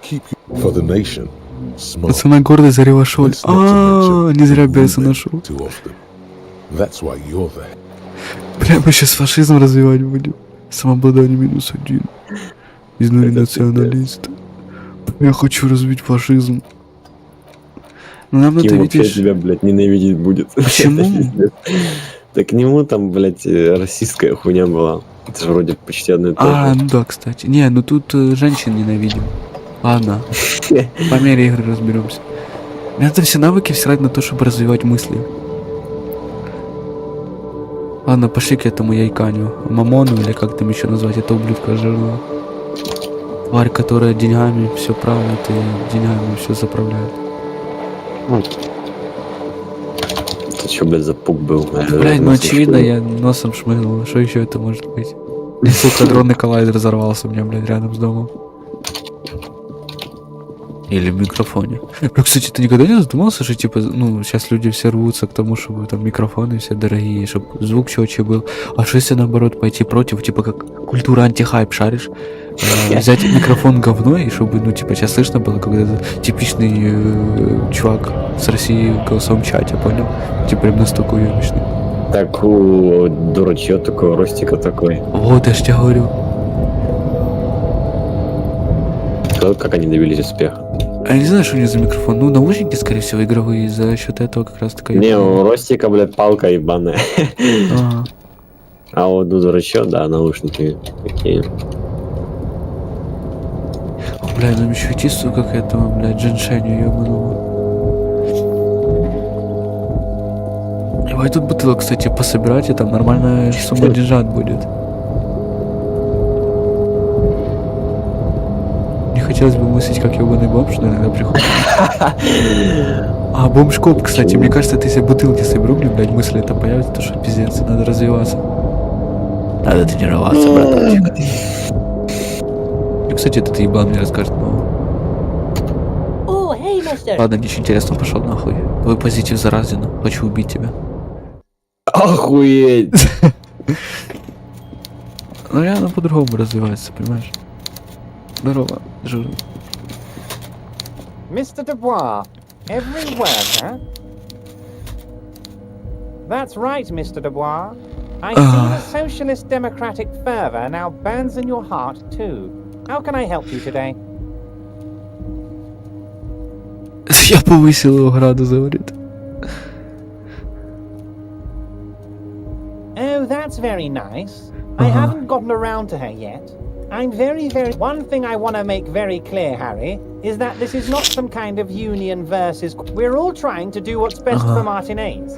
Keep for the nation. Smart. Пацана гордость за Ревашоль. Let's not to mention Не зря беса women нашел. too often. That's why you're there. Прямо сейчас фашизм развивать будем. Самообладание -1. Изнурий националист. Я хочу развить фашизм. Но нам надо, Ким вообще видишь... тебя, блядь, ненавидеть будет? Почему? Да к нему там, блядь, расистская хуйня была. Это же вроде почти одно и то же. Ну да, кстати. Не, ну тут женщин ненавидим. Ладно. По мере игры разберемся. Мне надо все навыки всирать на то, чтобы развивать мысли. Ладно, пошли к этому яйканю. Мамону, или как там еще назвать, это ублюдка жирного. Тварь, которая деньгами все правит и деньгами все заправляет. Это что, блядь, за пук был? Блядь, ну очевидно, я носом шмыгнул. Что еще это может быть? Сука, дронный коллайдер разорвался у меня, блядь, рядом с домом. Или в микрофоне. Ну, кстати, ты никогда не задумался, что, типа, ну, сейчас люди все рвутся к тому, чтобы там микрофоны все дорогие, чтобы звук четче был. А что если, наоборот, пойти против, типа, как культура антихайп, шаришь? Взять микрофон говно, и чтобы, ну, типа, сейчас слышно было, когда типичный чувак с России в голосовом чате, понял? Типа, прям настолько уебищный. Так у дурачье такого, ростика такой. Вот, я ж тебе говорю. Как они добились успеха? А я не знаю, что у них за микрофон. Ну, наушники, скорее всего, игровые, за счет этого как раз такая... Не, у Ростика, блядь, палка ебаная. Ага. А вот у дурачье, да, наушники такие. О, бля, нам еще идти, сука, к этому, блядь, женьшеню ебаному. Ебать, тут бутылок, кстати, пособирать, и там нормальная сумма деньжат будет. Не хотелось бы мыслить, как ебаный бомж, но иногда приходит. А, бомж-коп, кстати, мне кажется, ты себе бутылки соберу, блядь, мысли это появится, то что пиздец, надо развиваться. Надо тренироваться, братанчик. И, кстати, этот ебан мне расскажет нового. Oh, hey, mister. Ладно, ничего интересного, пошел нахуй. Твой позитив заразен, хочу убить тебя. Охуеть! Ну реально по-другому развивается, понимаешь? Здорово. Mr. Dubois, every word, huh? That's right, Mr. Dubois. I see the socialist democratic fervor now burns in your heart, too. How can I help you today? Я повысил его градус, говорит. Oh, that's very nice. I haven't gotten around to her yet. I'm very... One thing I want to make very clear, Harry, is that this is not some kind of union versus... We're all trying to do what's best for Martinez.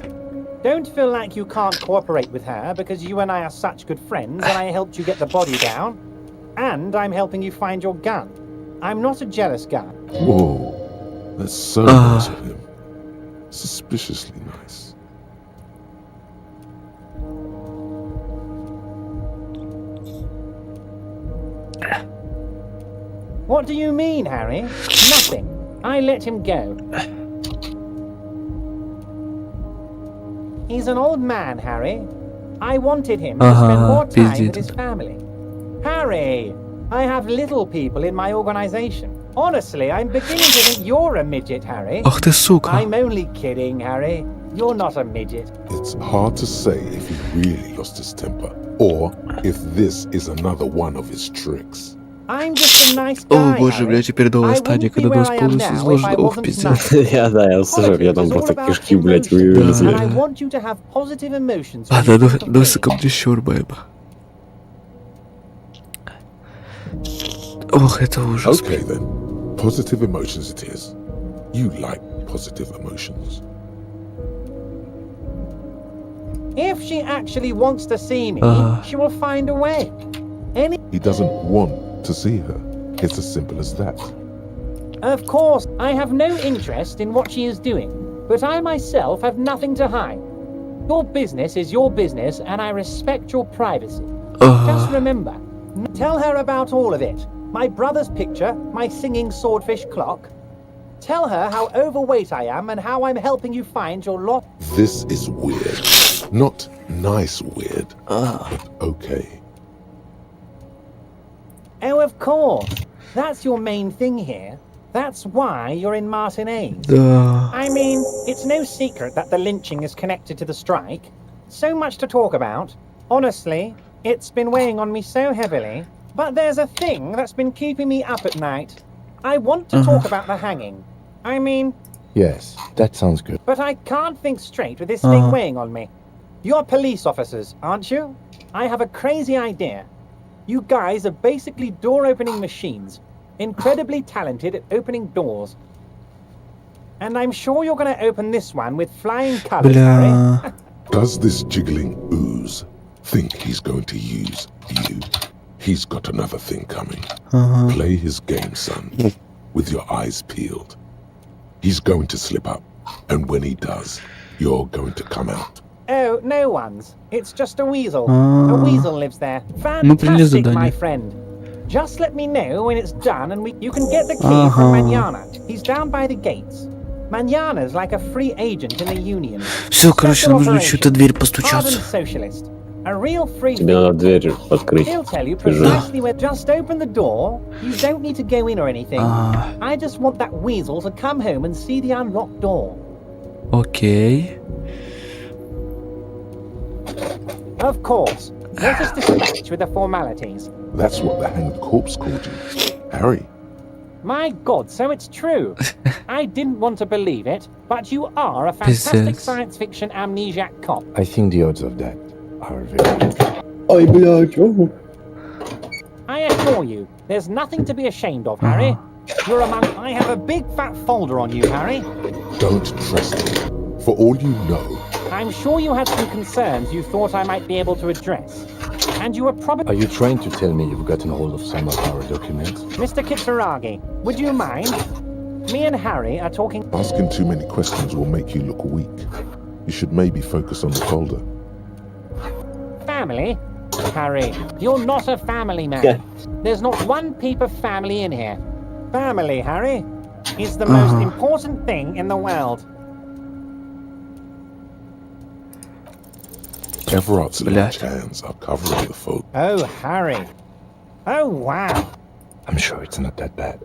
Don't feel like you can't cooperate with her because you and I are such good friends and I helped you get the body down. And I'm helping you find your gun. I'm not a jealous guy. Whoa. That's so nice of him. Suspiciously nice. What do you mean, Harry? Nothing. I let him go. He's an old man, Harry. I wanted him to spend more time with his family. Harry, I have little people in my organization. Honestly, I'm beginning to think you're a midget, Harry. Ах ты сука. I'm only kidding, Harry. You're not a midget. It's hard to say if he really lost his temper, or if this is another one of his tricks. I'm just a nice guy, О боже, блядь, теперь новая стадия, когда нос полностью изложен. Ох, пиздец. Я слышал, я там просто кишки, блядь, вылезли. А, да, досыка прищур, бэйба. Ох, это ужас. Okay then, positive emotions it is. You like positive emotions. If she actually wants to see me, she will find a way. He doesn't want to see her. It's as simple as that. Of course, I have no interest in what she is doing, but I myself have nothing to hide. Your business is your business, and I respect your privacy. Just remember, tell her about all of it. My brother's picture, my singing swordfish clock. Tell her how overweight I am and how I'm helping you find your lot. This is weird. Not nice weird, but okay. Oh, of course. That's your main thing here. That's why you're in Martinez. I mean, it's no secret that the lynching is connected to the strike. So much to talk about. Honestly, it's been weighing on me so heavily. But there's a thing that's been keeping me up at night. I want to talk about the hanging. I mean... Yes, that sounds good. But I can't think straight with this thing weighing on me. You're police officers, aren't you? I have a crazy idea. You guys are basically door-opening machines. Incredibly talented at opening doors. And I'm sure you're going to open this one with flying colors, Harry. Does this jiggling ooze think he's going to use you? He's got another thing coming. Play his game, son, with your eyes peeled. He's going to slip up, and when he does, you're going to come out. Oh, no one's. It's just a weasel. A weasel lives there. Fantastic, my friend. Just let me know when it's done and you can get the key from Manana. He's down by the gates. Manana's like a free agent in the union. Все, короче, нужно что-то дверь постучаться. Socialist. A real free Тебе надо дверь открыть. He'll tell you precisely where. Just open the door. You don't need to go in or anything. I just want that weasel to come home and see the unlocked door. Окей. Of course. Let us dispatch with the formalities. That's what the hanged corpse called you, Harry. My God, so it's true. I didn't want to believe it, but you are a fantastic science fiction amnesiac cop. I think the odds of that are very... Ой, блядь, ого. I assure you, there's nothing to be ashamed of, Harry. You're among... I have a big fat folder on you, Harry. Don't trust him. For all you know... I'm sure you had some concerns you thought I might be able to address. And you were probably... Are you trying to tell me you've gotten hold of some of our documents? Mr. Kitsuragi, would you mind? Me and Harry are talking... Asking too many questions will make you look weak. You should maybe focus on the folder. Family? Harry, you're not a family man. There's not one peep of family in here. Family, Harry, is the most important thing in the world. Everart's large hands are covering the folk. Oh, Harry. Oh, wow. I'm sure it's not that bad.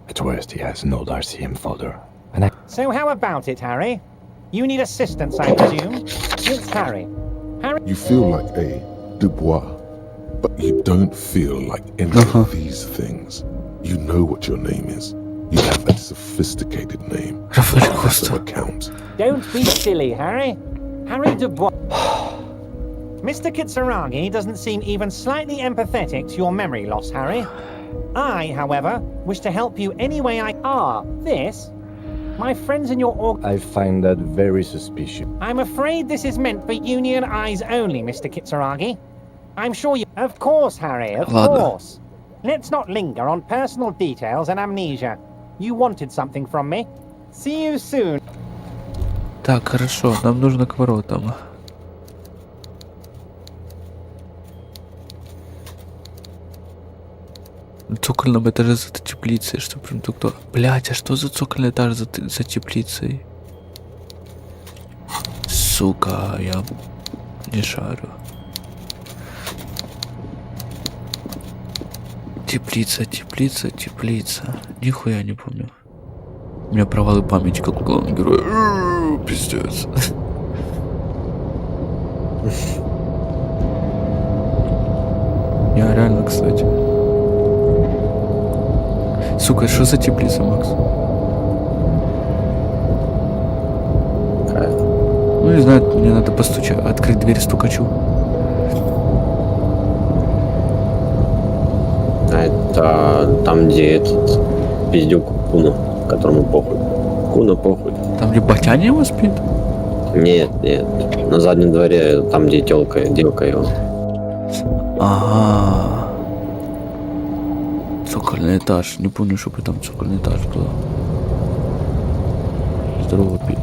At worst, he has an old RCM folder. And So how about it, Harry? You need assistance, I presume? It's Harry. Harry... You feel like a Dubois, but you don't feel like any of these things. You know what your name is. You have a sophisticated name. Also account. Don't be silly, Harry. Harry Dubois... Mr. Kitsuragi doesn't seem even slightly empathetic to your memory loss, Harry. I, however, wish to help you any way I... this? My friends in your org... I find that very suspicious. I'm afraid this is meant for union eyes only, Mr. Kitsuragi. I'm sure you... Of course, Harry, of course. Let's not linger on personal details and amnesia. You wanted something from me. See you soon. Так, хорошо, нам нужно к воротам. На цокольном этаже за теплицей, что прям кто? Блять, а что за цокольный этаж за теплицей? Сука, я не шарю. Теплица. Нихуя не помню. У меня провалы памяти, как у главного героя. Пиздец. Я реально, кстати. Сука, что за теплица, Макс? Ну, не знаю, мне надо постучать, открыть дверь стукачу. Это там, где этот пиздюк Куна, которому похуй. Куна похуй. Там, где Батяня его спит? Нет. На заднем дворе, там, где девка его. Ага. Цокольный этаж. Не помню, чтобы там цокольный этаж был. Здорово, пи.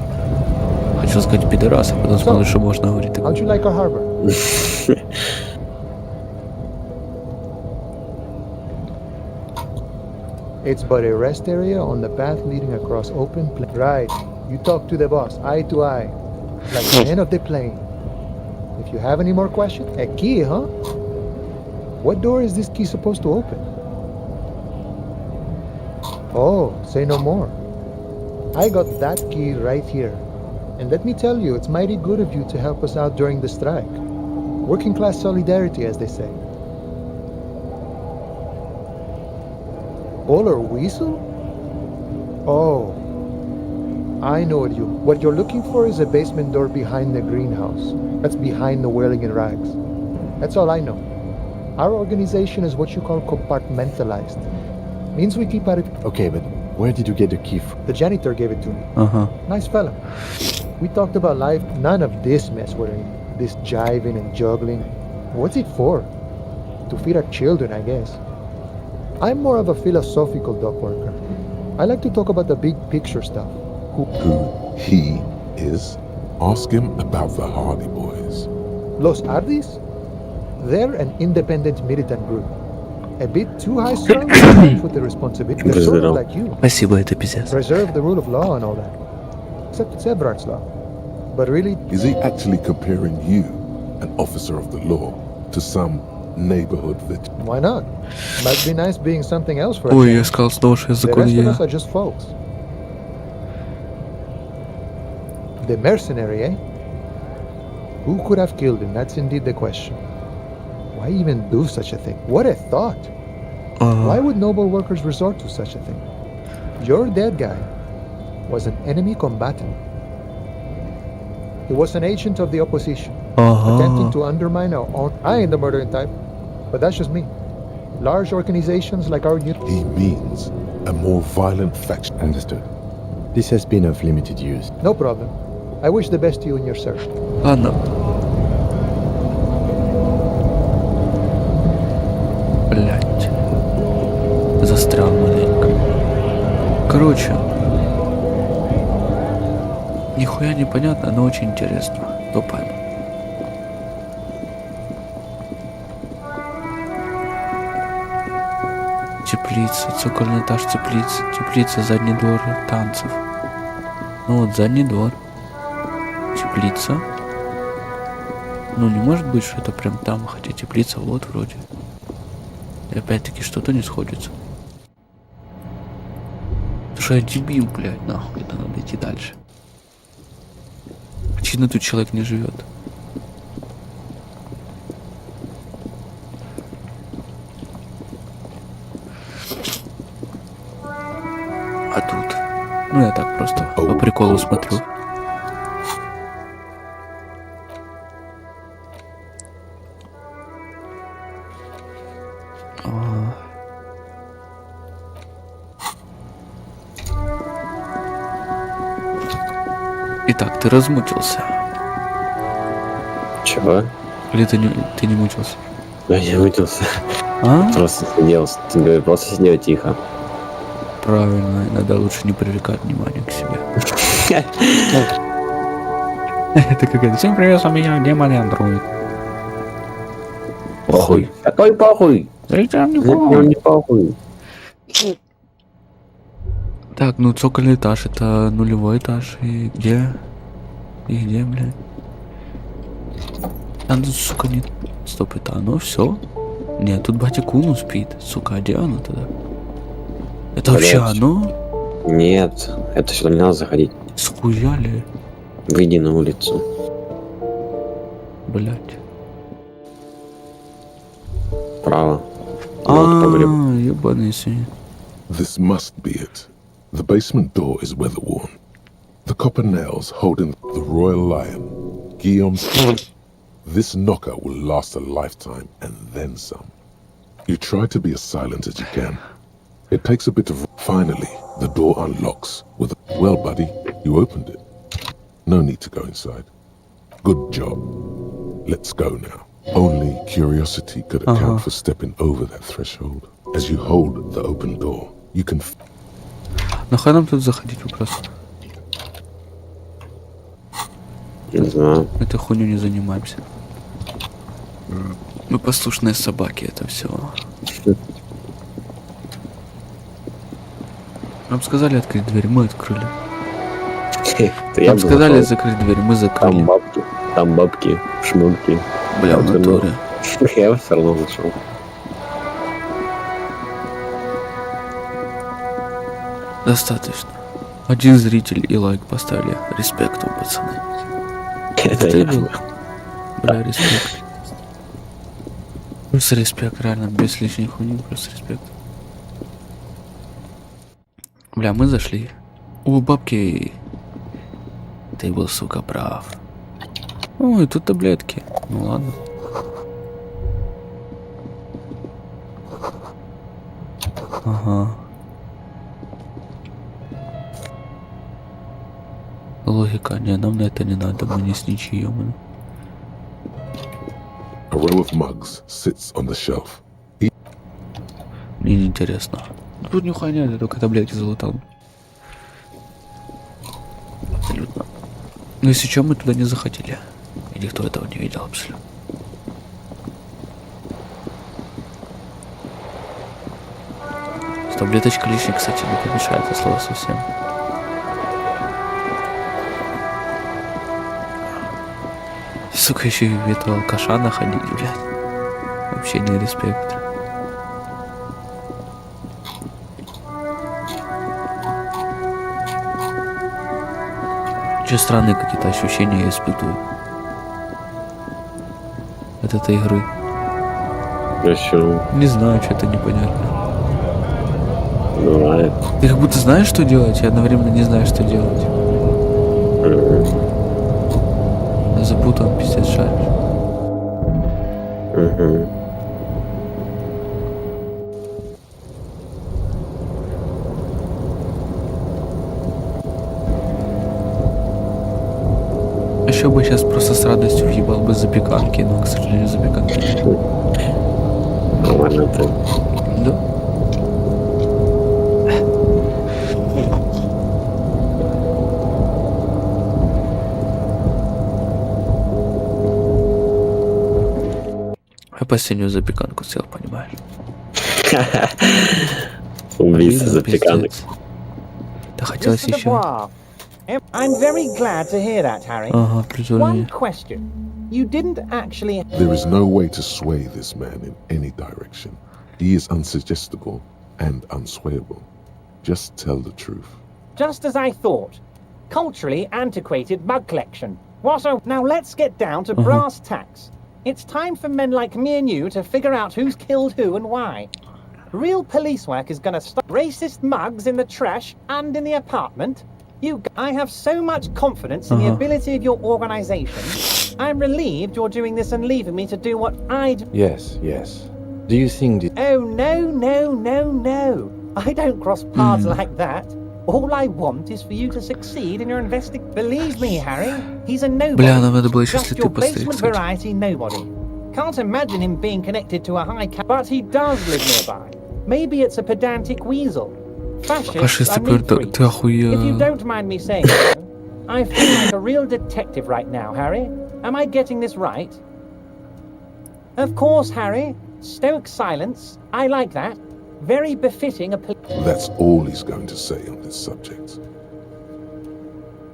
Хотел сказать пидорас, а потом смотрю, что можно говорить. How'd you like our harbor? It's but a rest area on the path leading across open plain. Right. You talk to the boss, eye to eye, like the end of the plane. If you have any more questions, a key, huh? What door is this key supposed to open? Oh, say no more. I got that key right here. And let me tell you, it's mighty good of you to help us out during the strike. Working class solidarity, as they say. Bowler Weasel? Oh, I know what you're looking for is a basement door behind the greenhouse. That's behind the whirling in rags. That's all I know. Our organization is what you call compartmentalized. Means we keep at it. Okay, but where did you get the key from? The janitor gave it to me. Uh-huh. Nice fella. We talked about life. None of this mess we're in. This jiving and juggling. What's it for? To feed our children, I guess. I'm more of a philosophical dock worker. I like to talk about the big picture stuff. Who he is? Ask him about the Hardy Boys. Los Ardis? They're an independent militant group. A bit too high strung with the responsibility. They're sort of like you. Спасибо, это пиздец. Preserve the rule of law and all that. Except it's Eberhard's law. But really... Is he actually comparing you, an officer of the law, to some neighborhood that... Why not? Might be nice being something else for a Ой, change. я сказал снова, что я The rest of законный. us are just folks. The mercenary, eh? Who could have killed him? That's indeed the question. Why even do such a thing? What a thought! Why would noble workers resort to such a thing? Your dead guy was an enemy combatant. He was an agent of the opposition, attempting to undermine our own... I ain't the murdering type, but that's just me. Large organizations like our unit... He means a more violent faction. Understood. This has been of limited use. No problem. I wish the best to you in your search. Ладно. Блять. Застрял маленько. Короче. Нихуя непонятно, но очень интересно. Топаем. Теплица, цокольный этаж теплицы. Теплица, задний двор танцев. Ну вот, задний двор. Теплица. Ну не может быть, что это прям там, хотя теплица вот вроде. И опять-таки что-то не сходится. Что я дебил, блядь, нахуй, это надо идти дальше. Очевидно, тут человек не живет. А тут? Ну я так просто по приколу смотрю. Итак, ты размучился. Чего? Или ты не мучился? Да я мучился. А? Просто сидел тихо. Правильно, иногда лучше не привлекать внимание к себе. Это какая-то. Всем привет, у меня демон и андроид. Похуй. Какой похуй? Зайдём, не похуй. Так, ну цокольный этаж, это нулевой этаж. И где? И где, блядь? А ну, сука, нет. Стоп, это оно все? Нет, тут батя Куну спит. Сука, а где оно тогда? Это вообще оно? Нет, это сюда не надо заходить. Схуяли. Выйди на улицу. Блять. Право. Ебаный свинья. This must be it. The basement door is weather-worn. The copper nails holding the royal lion, Guillaume's. This knocker will last a lifetime and then some. You try to be as silent as you can. It takes a bit of... Finally, the door unlocks with a... Well, buddy, you opened it. No need to go inside. Good job. Let's go now. Only curiosity could account for stepping over that threshold. As you hold the open door, you can... Нахуй нам тут заходить вопрос? Не знаю. Этой хуйню не занимаемся. Мы послушные собаки, это все. Нам сказали открыть дверь, мы открыли. Нам сказали закрыть дверь, мы закрыли. Там бабки, шмурки. Бля, в натуре. Я все равно зашел. Достаточно. Один зритель и лайк поставили. Респект вам, пацаны. Это я был. Бля, респект. Просто респект, реально, без лишней хуйни, просто респект. Бля, мы зашли. У бабки. Ты был, сука, прав. Ой, тут таблетки. Ну ладно. Ага. Логика, не, нам на это не надо, мы не сничи, ёманы. A row of mugs sits on the shelf. Мне не интересно. Тут нихуя нет, я только таблетки залутал. Абсолютно. Но если что, мы туда не заходили. И никто этого не видел абсолютно. Таблеточка лишней, кстати, не помешает, это слово совсем. Сука, еще и в этого алкаша находить, блядь. Вообще не респект. Че странные какие-то ощущения я испытываю от этой игры. Почему? Не знаю, что-то непонятно. Бывает. Ты как будто знаешь, что делать, и одновременно не знаешь, что делать. Запутан, пиздец, шаришь. Еще бы сейчас просто с радостью въебал бы запеканки, но, к сожалению, запеканки нет. Нормально ты. Да. Я последнюю запеканку съел, понимаешь? Убийца запеканок. Да хотелось еще. I'm very glad to hear that, Harry. Ага, One question. You didn't actually... There is no way to sway this man in any direction. He is unsuggestible and unswayable. Just tell the truth. Just as I thought. Culturally antiquated mug collection. What a... Now let's get down to brass tacks. It's time for men like me and you to figure out who's killed who and why. Real police work is gonna stop racist mugs in the trash and in the apartment. I have so much confidence in the ability of your organization. I'm relieved you're doing this and leaving me to do what I do. Yes, yes. Do you think that... Oh, no. I don't cross paths like that. All I want is for you to succeed in your investigation. Believe me, Harry, he's a nobody. Бля, нам надо было еще Just слеты your поставить, basement кстати. variety nobody. Can't imagine him being connected to a high cap, but he does live nearby. Maybe it's a pedantic weasel. Fascists are neat freaks. Ты охуел. If you don't mind me saying so, I feel like a real detective right now, Harry. Am I getting this right? Of course, Harry. Stoic silence. I like that. Very befitting a That's all he's going to say on this subject.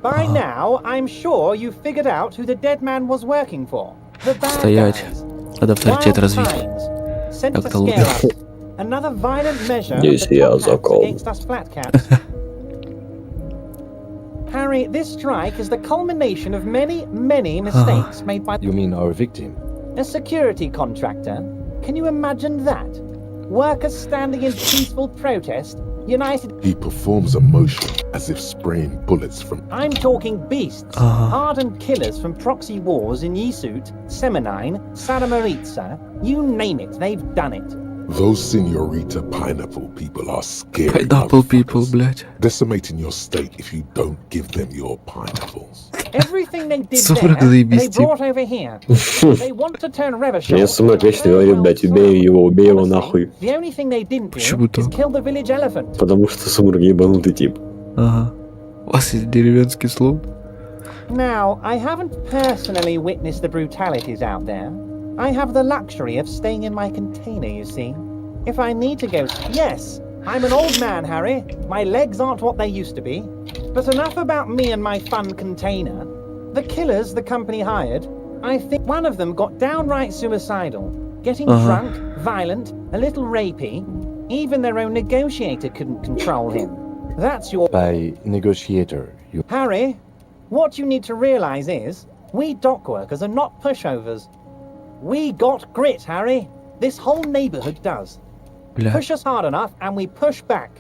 By now, I'm sure you figured out who the dead man was working for. The bad Стоять. guys. Надо авторитет Wild развить. times. Sent to Как-то scare лучше. us. Another violent measure of Здесь the я top hats закол. against us flat caps. Harry, this strike is the culmination of many mistakes made by You mean our victim? a security contractor. Can you imagine that? Workers standing in peaceful protest, united. He performs a motion as if spraying bullets from... I'm talking beasts, hardened killers from proxy wars in Yisut, Semenine, Saramaritsa. You name it, they've done it. Those Senorita Pineapple people are scary. Pineapple people, блядь. Decimating your state if you don't give them your pineapples. Everything they did Сумрак there, they заебись, тип. brought over here. They want to turn Revachol. Мне Сумрак вечно говорит, блядь, убей его нахуй. The only thing they didn't do Почему is так? kill the village elephant. Потому что Сумрак ебанутый тип. Ага. У вас есть деревенский слон? Now, I haven't personally witnessed the brutalities out there. I have the luxury of staying in my container, you see. If I need to go... Yes, I'm an old man, Harry. My legs aren't what they used to be. But enough about me and my fun container. The killers the company hired, I think one of them got downright suicidal. Getting drunk, violent, a little rapey. Even their own negotiator couldn't control him. That's your... By negotiator, you... Harry, what you need to realize is, we dock workers are not pushovers. We got grit, Harry. This whole neighborhood does. Бля. Push us hard enough and we push back.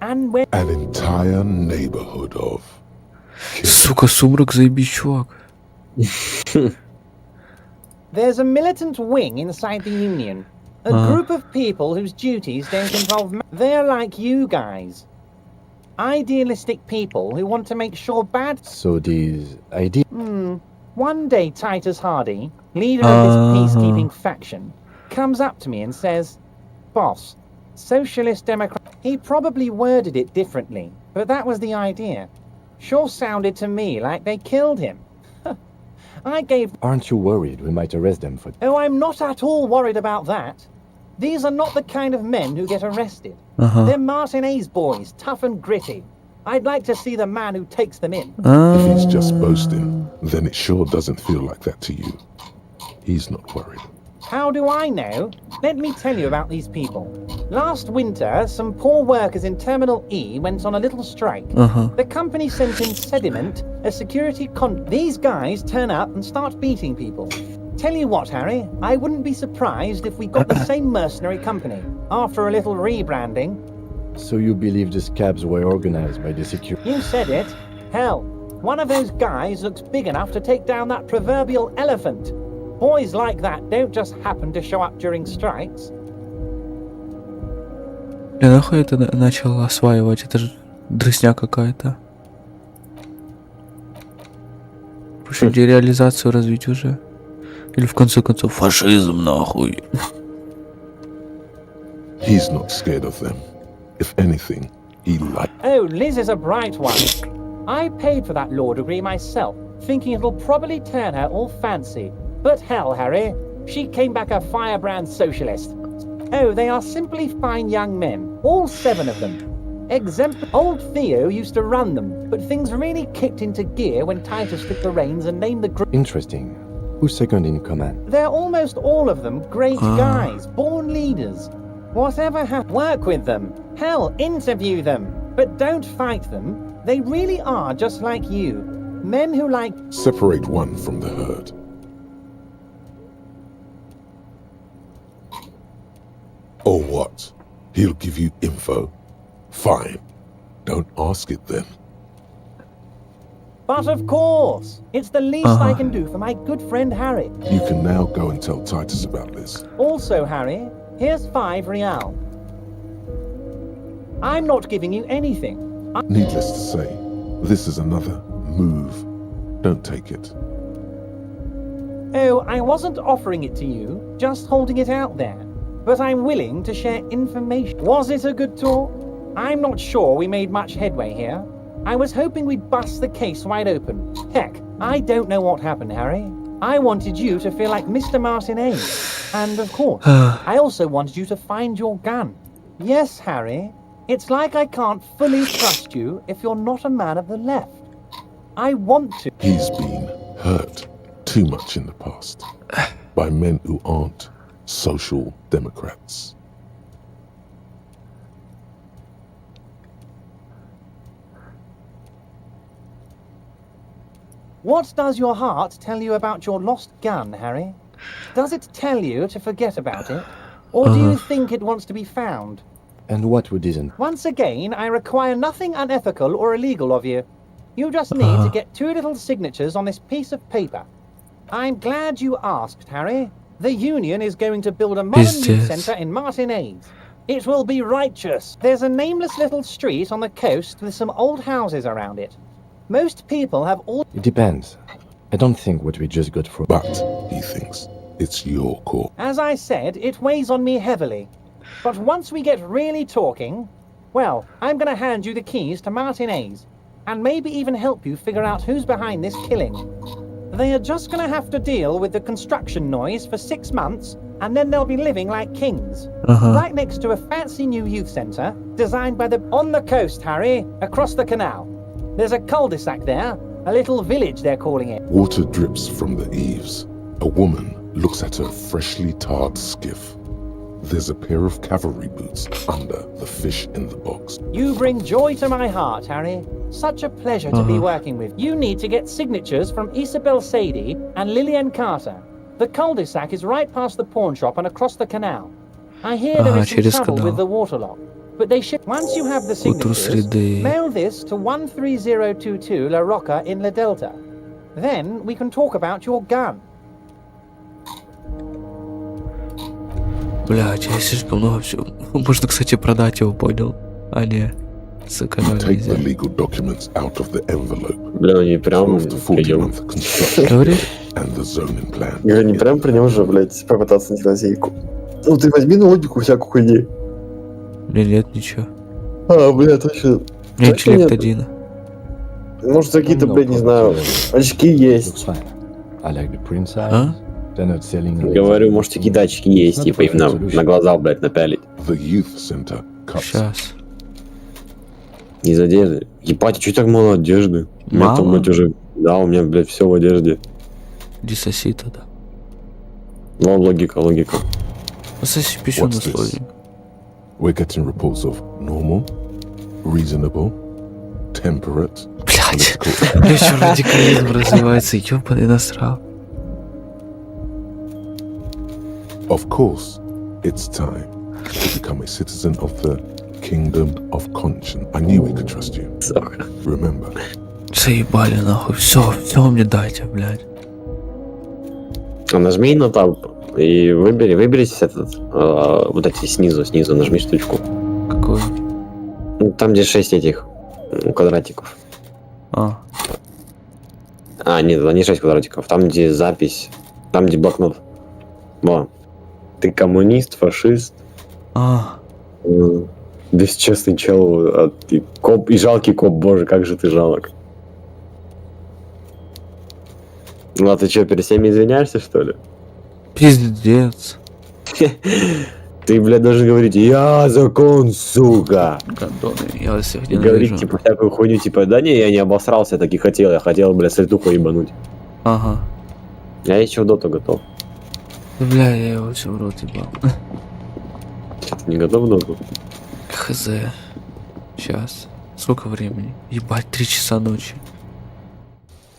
And we're... An entire neighborhood of... Сука, Сумрак заебись, чувак. There's a militant wing inside the Union. A group of people whose duties don't involve... They're like you guys. Idealistic people who want to make sure bad... So these ideas... One day Titus Hardy, leader of this peacekeeping faction, comes up to me and says, "Boss, Socialist Democrat..." He probably worded it differently, but that was the idea. Sure sounded to me like they killed him. I gave... Aren't you worried we might arrest them for... Oh, I'm not at all worried about that. These are not the kind of men who get arrested. They're Martinez boys, tough and gritty. I'd like to see the man who takes them in. If he's just boasting, then it sure doesn't feel like that to you. He's not worried. How do I know? Let me tell you about these people. Last winter, some poor workers in Terminal E went on a little strike. The company sent in Sediment, a security These guys turn up and start beating people. Tell you what, Harry, I wouldn't be surprised if we got the same mercenary company. After a little rebranding. So you believe the scabs were organized by the security... You said it. Hell, one of those guys looks big enough to take down that proverbial elephant. Boys like that don't just happen to show up during strikes. Бля, нахуй это начал осваивать? Это же дресня какая-то. Пусть дереализацию развить уже. Или в конце концов фашизм нахуй. He's not scared of them. If anything, he likes... Oh, Liz is a bright one. I paid for that law degree myself, thinking it'll probably turn her all fancy. But hell, Harry, she came back a firebrand socialist. Oh, they are simply fine young men, all 7 of them. Old Theo used to run them, but things really kicked into gear when Titus took the reins and named the group. Interesting. Who's second in command? They're almost all of them great guys, born leaders. Whatever happened, work with them. Hell, interview them. But don't fight them. They really are just like you. Men who like... Separate one from the herd. Or what? He'll give you info. Fine. Don't ask it then. But of course, it's the least I can do for my good friend Harry. You can now go and tell Titus about this. Also, Harry, here's 5 real. I'm not giving you anything. Needless to say, this is another move. Don't take it. Oh, I wasn't offering it to you, just holding it out there. But I'm willing to share information. Was it a good talk? I'm not sure we made much headway here. I was hoping we'd bust the case wide open. Heck, I don't know what happened, Harry. I wanted you to feel like Mr. Martinet. And of course, I also wanted you to find your gun. Yes, Harry, it's like I can't fully trust you if you're not a man of the left. I want to. He's been hurt too much in the past by men who aren't social democrats. What does your heart tell you about your lost gun, Harry? Does it tell you to forget about it? Or do you think it wants to be found? And what we didn't? Once again, I require nothing unethical or illegal of you. You just need to get 2 little signatures on this piece of paper. I'm glad you asked, Harry. The Union is going to build a modern youth centre in Martinez. It will be righteous. There's a nameless little street on the coast with some old houses around it. Most people have all... It depends. I don't think what we just got for... But, he thinks, it's your call. As I said, it weighs on me heavily. But once we get really talking, well, I'm going to hand you the keys to Martinez, and maybe even help you figure out who's behind this killing. They are just going to have to deal with the construction noise for 6 months, and then they'll be living like kings. Right next to a fancy new youth centre, designed by the... On the coast, Harry, across the canal. There's a cul-de-sac there, a little village they're calling it. Water drips from the eaves. A woman looks at her freshly tarred skiff. There's a pair of cavalry boots under the fish in the box. You bring joy to my heart, Harry. Such a pleasure to be working with. You need to get signatures from Isabel Sadie and Lillian Carter. The cul-de-sac is right past the pawn shop and across the canal. I hear there is some trouble with the waterlock. But they should. Once you have the signatures, mail this to 13022 La Rocca in La Delta. Then we can talk about your gun. Блядь, я слишком много всего. Можно, кстати, продать его, понял? А не, сэкономить. Take the legal documents out of the envelope. Бля, не прям придем. Говоришь? And the zoning plan. Я не прям придем уже, блядь, попытаться найти лазейку. Ну ты возьми на логику всякую хуйни. Нет, ничего. Бля, точно. Нет, интеллект 1. Может, какие-то, блядь, не знаю, очки есть. Говорю, может, какие-то очки есть, типа им на глаза, блядь, напялить. Сейчас. Из одежды. Ебать, что так мало одежды? У меня там, блядь, уже... Да, у меня, блядь, все в одежде. Иди соси тогда. Ну, логика. Соси пищу на слове. We're getting reports of normal, reasonable, temperate. Блядь, еще радикализм развивается, ёбаный насрал. Of course, it's time to become a citizen of the kingdom of conscience. I knew we could trust you. Remember. Заебали нахуй, все мне дайте, блядь. Нажми на таб и выберите этот, вот эти снизу нажми штучку. Какую? Ну, там где 6 этих квадратиков. Нет, это не 6 квадратиков, там где запись, там где блокнот. Во. Ты коммунист, фашист. Бесчестный чел, коп и жалкий коп, боже, как же ты жалок. Ну а ты что, перед всеми извиняешься, что ли? Пиздец. Ты, блядь, должен говорить: я закон, сука. Гандоны, я вас всех не говорить, типа, всякую хуйню, типа, да не, я не обосрался, я так и хотел, блядь, сальтуху ебануть. Ага. Я еще в доту готов. Бля, я его все в рот ебал. Ты не готов в доту? Хз. Сейчас. Сколько времени? Ебать, 3 часа ночи.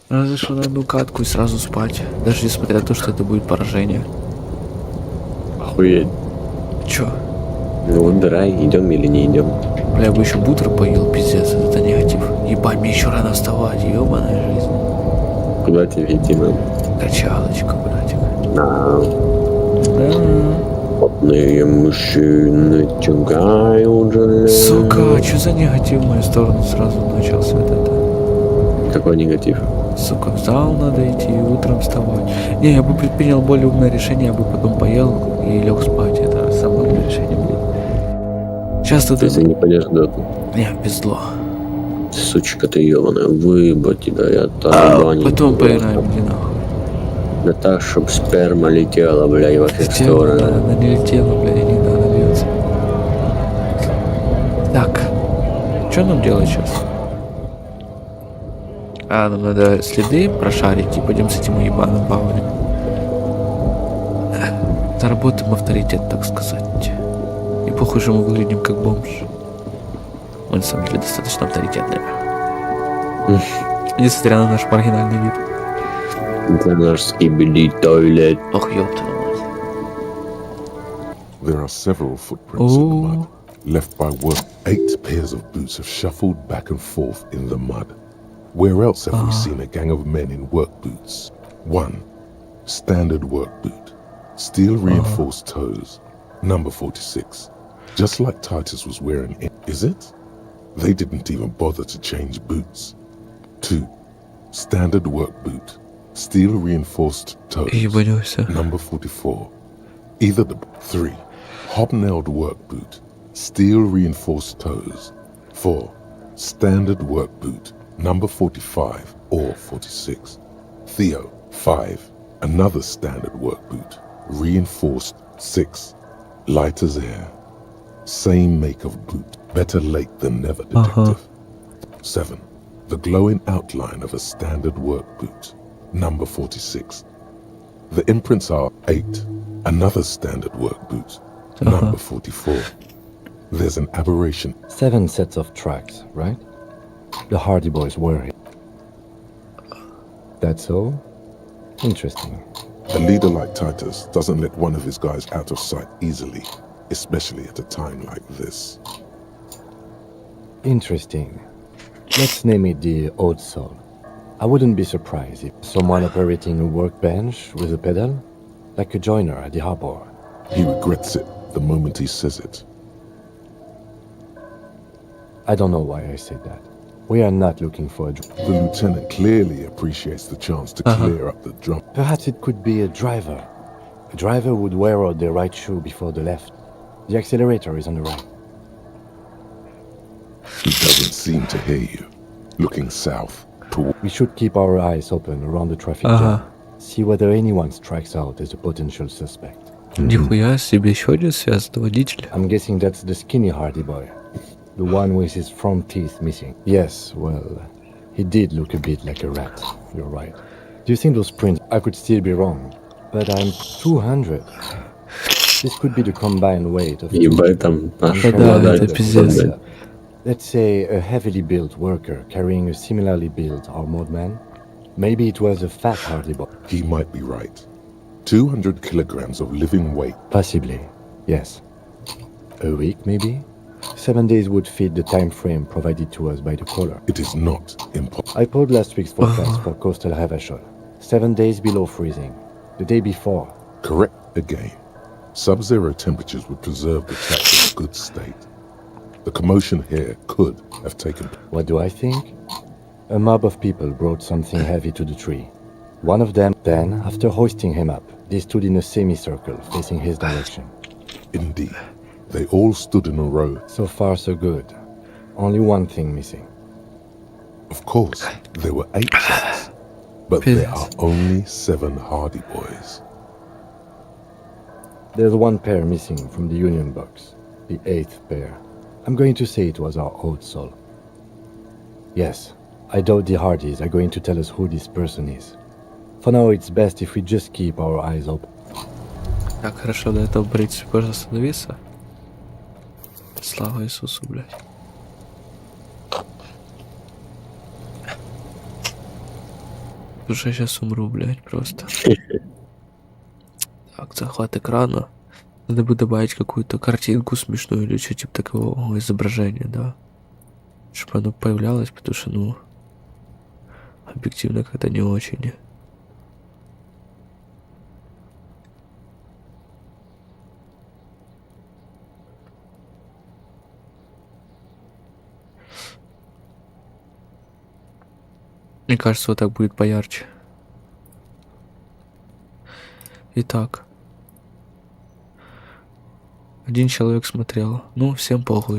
Разве что на одну катку и сразу спать. Даже несмотря на то, что это будет поражение. Охуеть. Чё? Ну выбирай, идем или не идем. Бля, я бы еще бутер поел, пиздец, это негатив. Ебать, мне еще рано вставать, ебаная жизнь. Куда тебе идти надо? Качалочку, братик. Да. Да. Потные мужчины тягают железо. Сука, что за негатив в мою сторону сразу начался вот это? Какой негатив? Сука, в зал надо идти, утром вставать. Не, я бы предпринял более умное решение, я бы потом поел и лег спать. Это самое умное решение будет. Сейчас тут... Если не пойдешь куда-то. Не, без зло. Сучка ты ебаная, выебать тебя, я так потом поиграем, иди нахуй. Да так, чтоб сперма летела, бля, во все Летела, стороны. да, она не летела, бля, не надо льется. Так, что нам делать сейчас? А, нам надо следы прошарить и пойдем с этим уебаным баварем. Заработаем авторитет, так сказать. И похуй, что мы выглядим как бомж. Мы на самом деле достаточно авторитетные. Несмотря на наш маргинальный вид. Это наш скибиди туалет. Ох, ёпта. There are several footprints in the mud, left by work. 8 pairs of boots have shuffled back and forth in the mud. Where else have we seen a gang of men in work boots? 1. Standard work boot. Steel reinforced toes. Number 46. Just like Titus was wearing it. Is it? They didn't even bother to change boots. 2. Standard work boot. Steel reinforced toes. Number 44. Either the 3. Hobnailed work boot. Steel reinforced toes. 4. Standard work boot. Number 45 or 46. Theo. 5. Another standard work boot. Reinforced 6. Light as air. Same make of boot. Better late than never, detective. 7. The glowing outline of a standard work boot. Number 46. The imprints are 8. Another standard work boot. Number 44. There's an aberration. 7 sets of tracks, right? The Hardy Boys were here. That's all? Interesting. A leader like Titus doesn't let one of his guys out of sight easily, especially at a time like this. Interesting. Let's name it the Old Soul. I wouldn't be surprised if someone operating a workbench with a pedal, like a joiner at the harbor. He regrets it the moment he says it. I don't know why I said that. We are not looking for a The lieutenant clearly appreciates the chance to clear up the drum. Perhaps it could be a driver. A driver would wear out the right shoe before the left. The accelerator is on the right. He doesn't seem to hear you. Looking south. We should keep our eyes open around the traffic jam. See whether anyone strikes out as a potential suspect. Нихуя себе, еще один связанный водитель. I'm guessing that's the skinny Hardy boy. The one with his front teeth missing. Yes, well, he did look a bit like a rat. You're right. Do you think those prints? I could still be wrong, but I'm 200. This could be the combined weight of... Ебать там наша Да, это пиздец. Let's say a heavily built worker carrying a similarly built armored man. Maybe it was a fat Hardy boy. He might be right. 200 kilograms of living weight. Possibly, yes. A week, maybe? 7 days would fit the time frame provided to us by the caller. It is not impossible. I pulled last week's forecast for coastal Havashol. 7 days below freezing. The day before. Correct again. Sub-zero temperatures would preserve the tracks in good state. The commotion here could have taken... What do I think? A mob of people brought something heavy to the tree. One of them, then, after hoisting him up, they stood in a semicircle facing his direction. Indeed. They all stood in a row. So far, so good. Only one thing missing. Of course, there were 8 shots, but there are only 7 Hardy Boys. There's one pair missing from the Union box. The 8th pair. I'm going to say it was our Old Soul. Yes, I doubt the Hardys are going to tell us who this person is. For now, it's best if we just keep our eyes open. Так, хорошо, до этого, в принципе, можно остановиться. Слава Иисусу, блядь. Потому что я сейчас умру, блядь, просто. Так, захват экрана. Надо бы добавить какую-то картинку смешную или что типа такого изображения, да. Чтобы оно появлялось, потому что, ну, объективно как-то не очень. Мне кажется, вот так будет поярче. Итак. Один человек смотрел. Ну, всем похуй.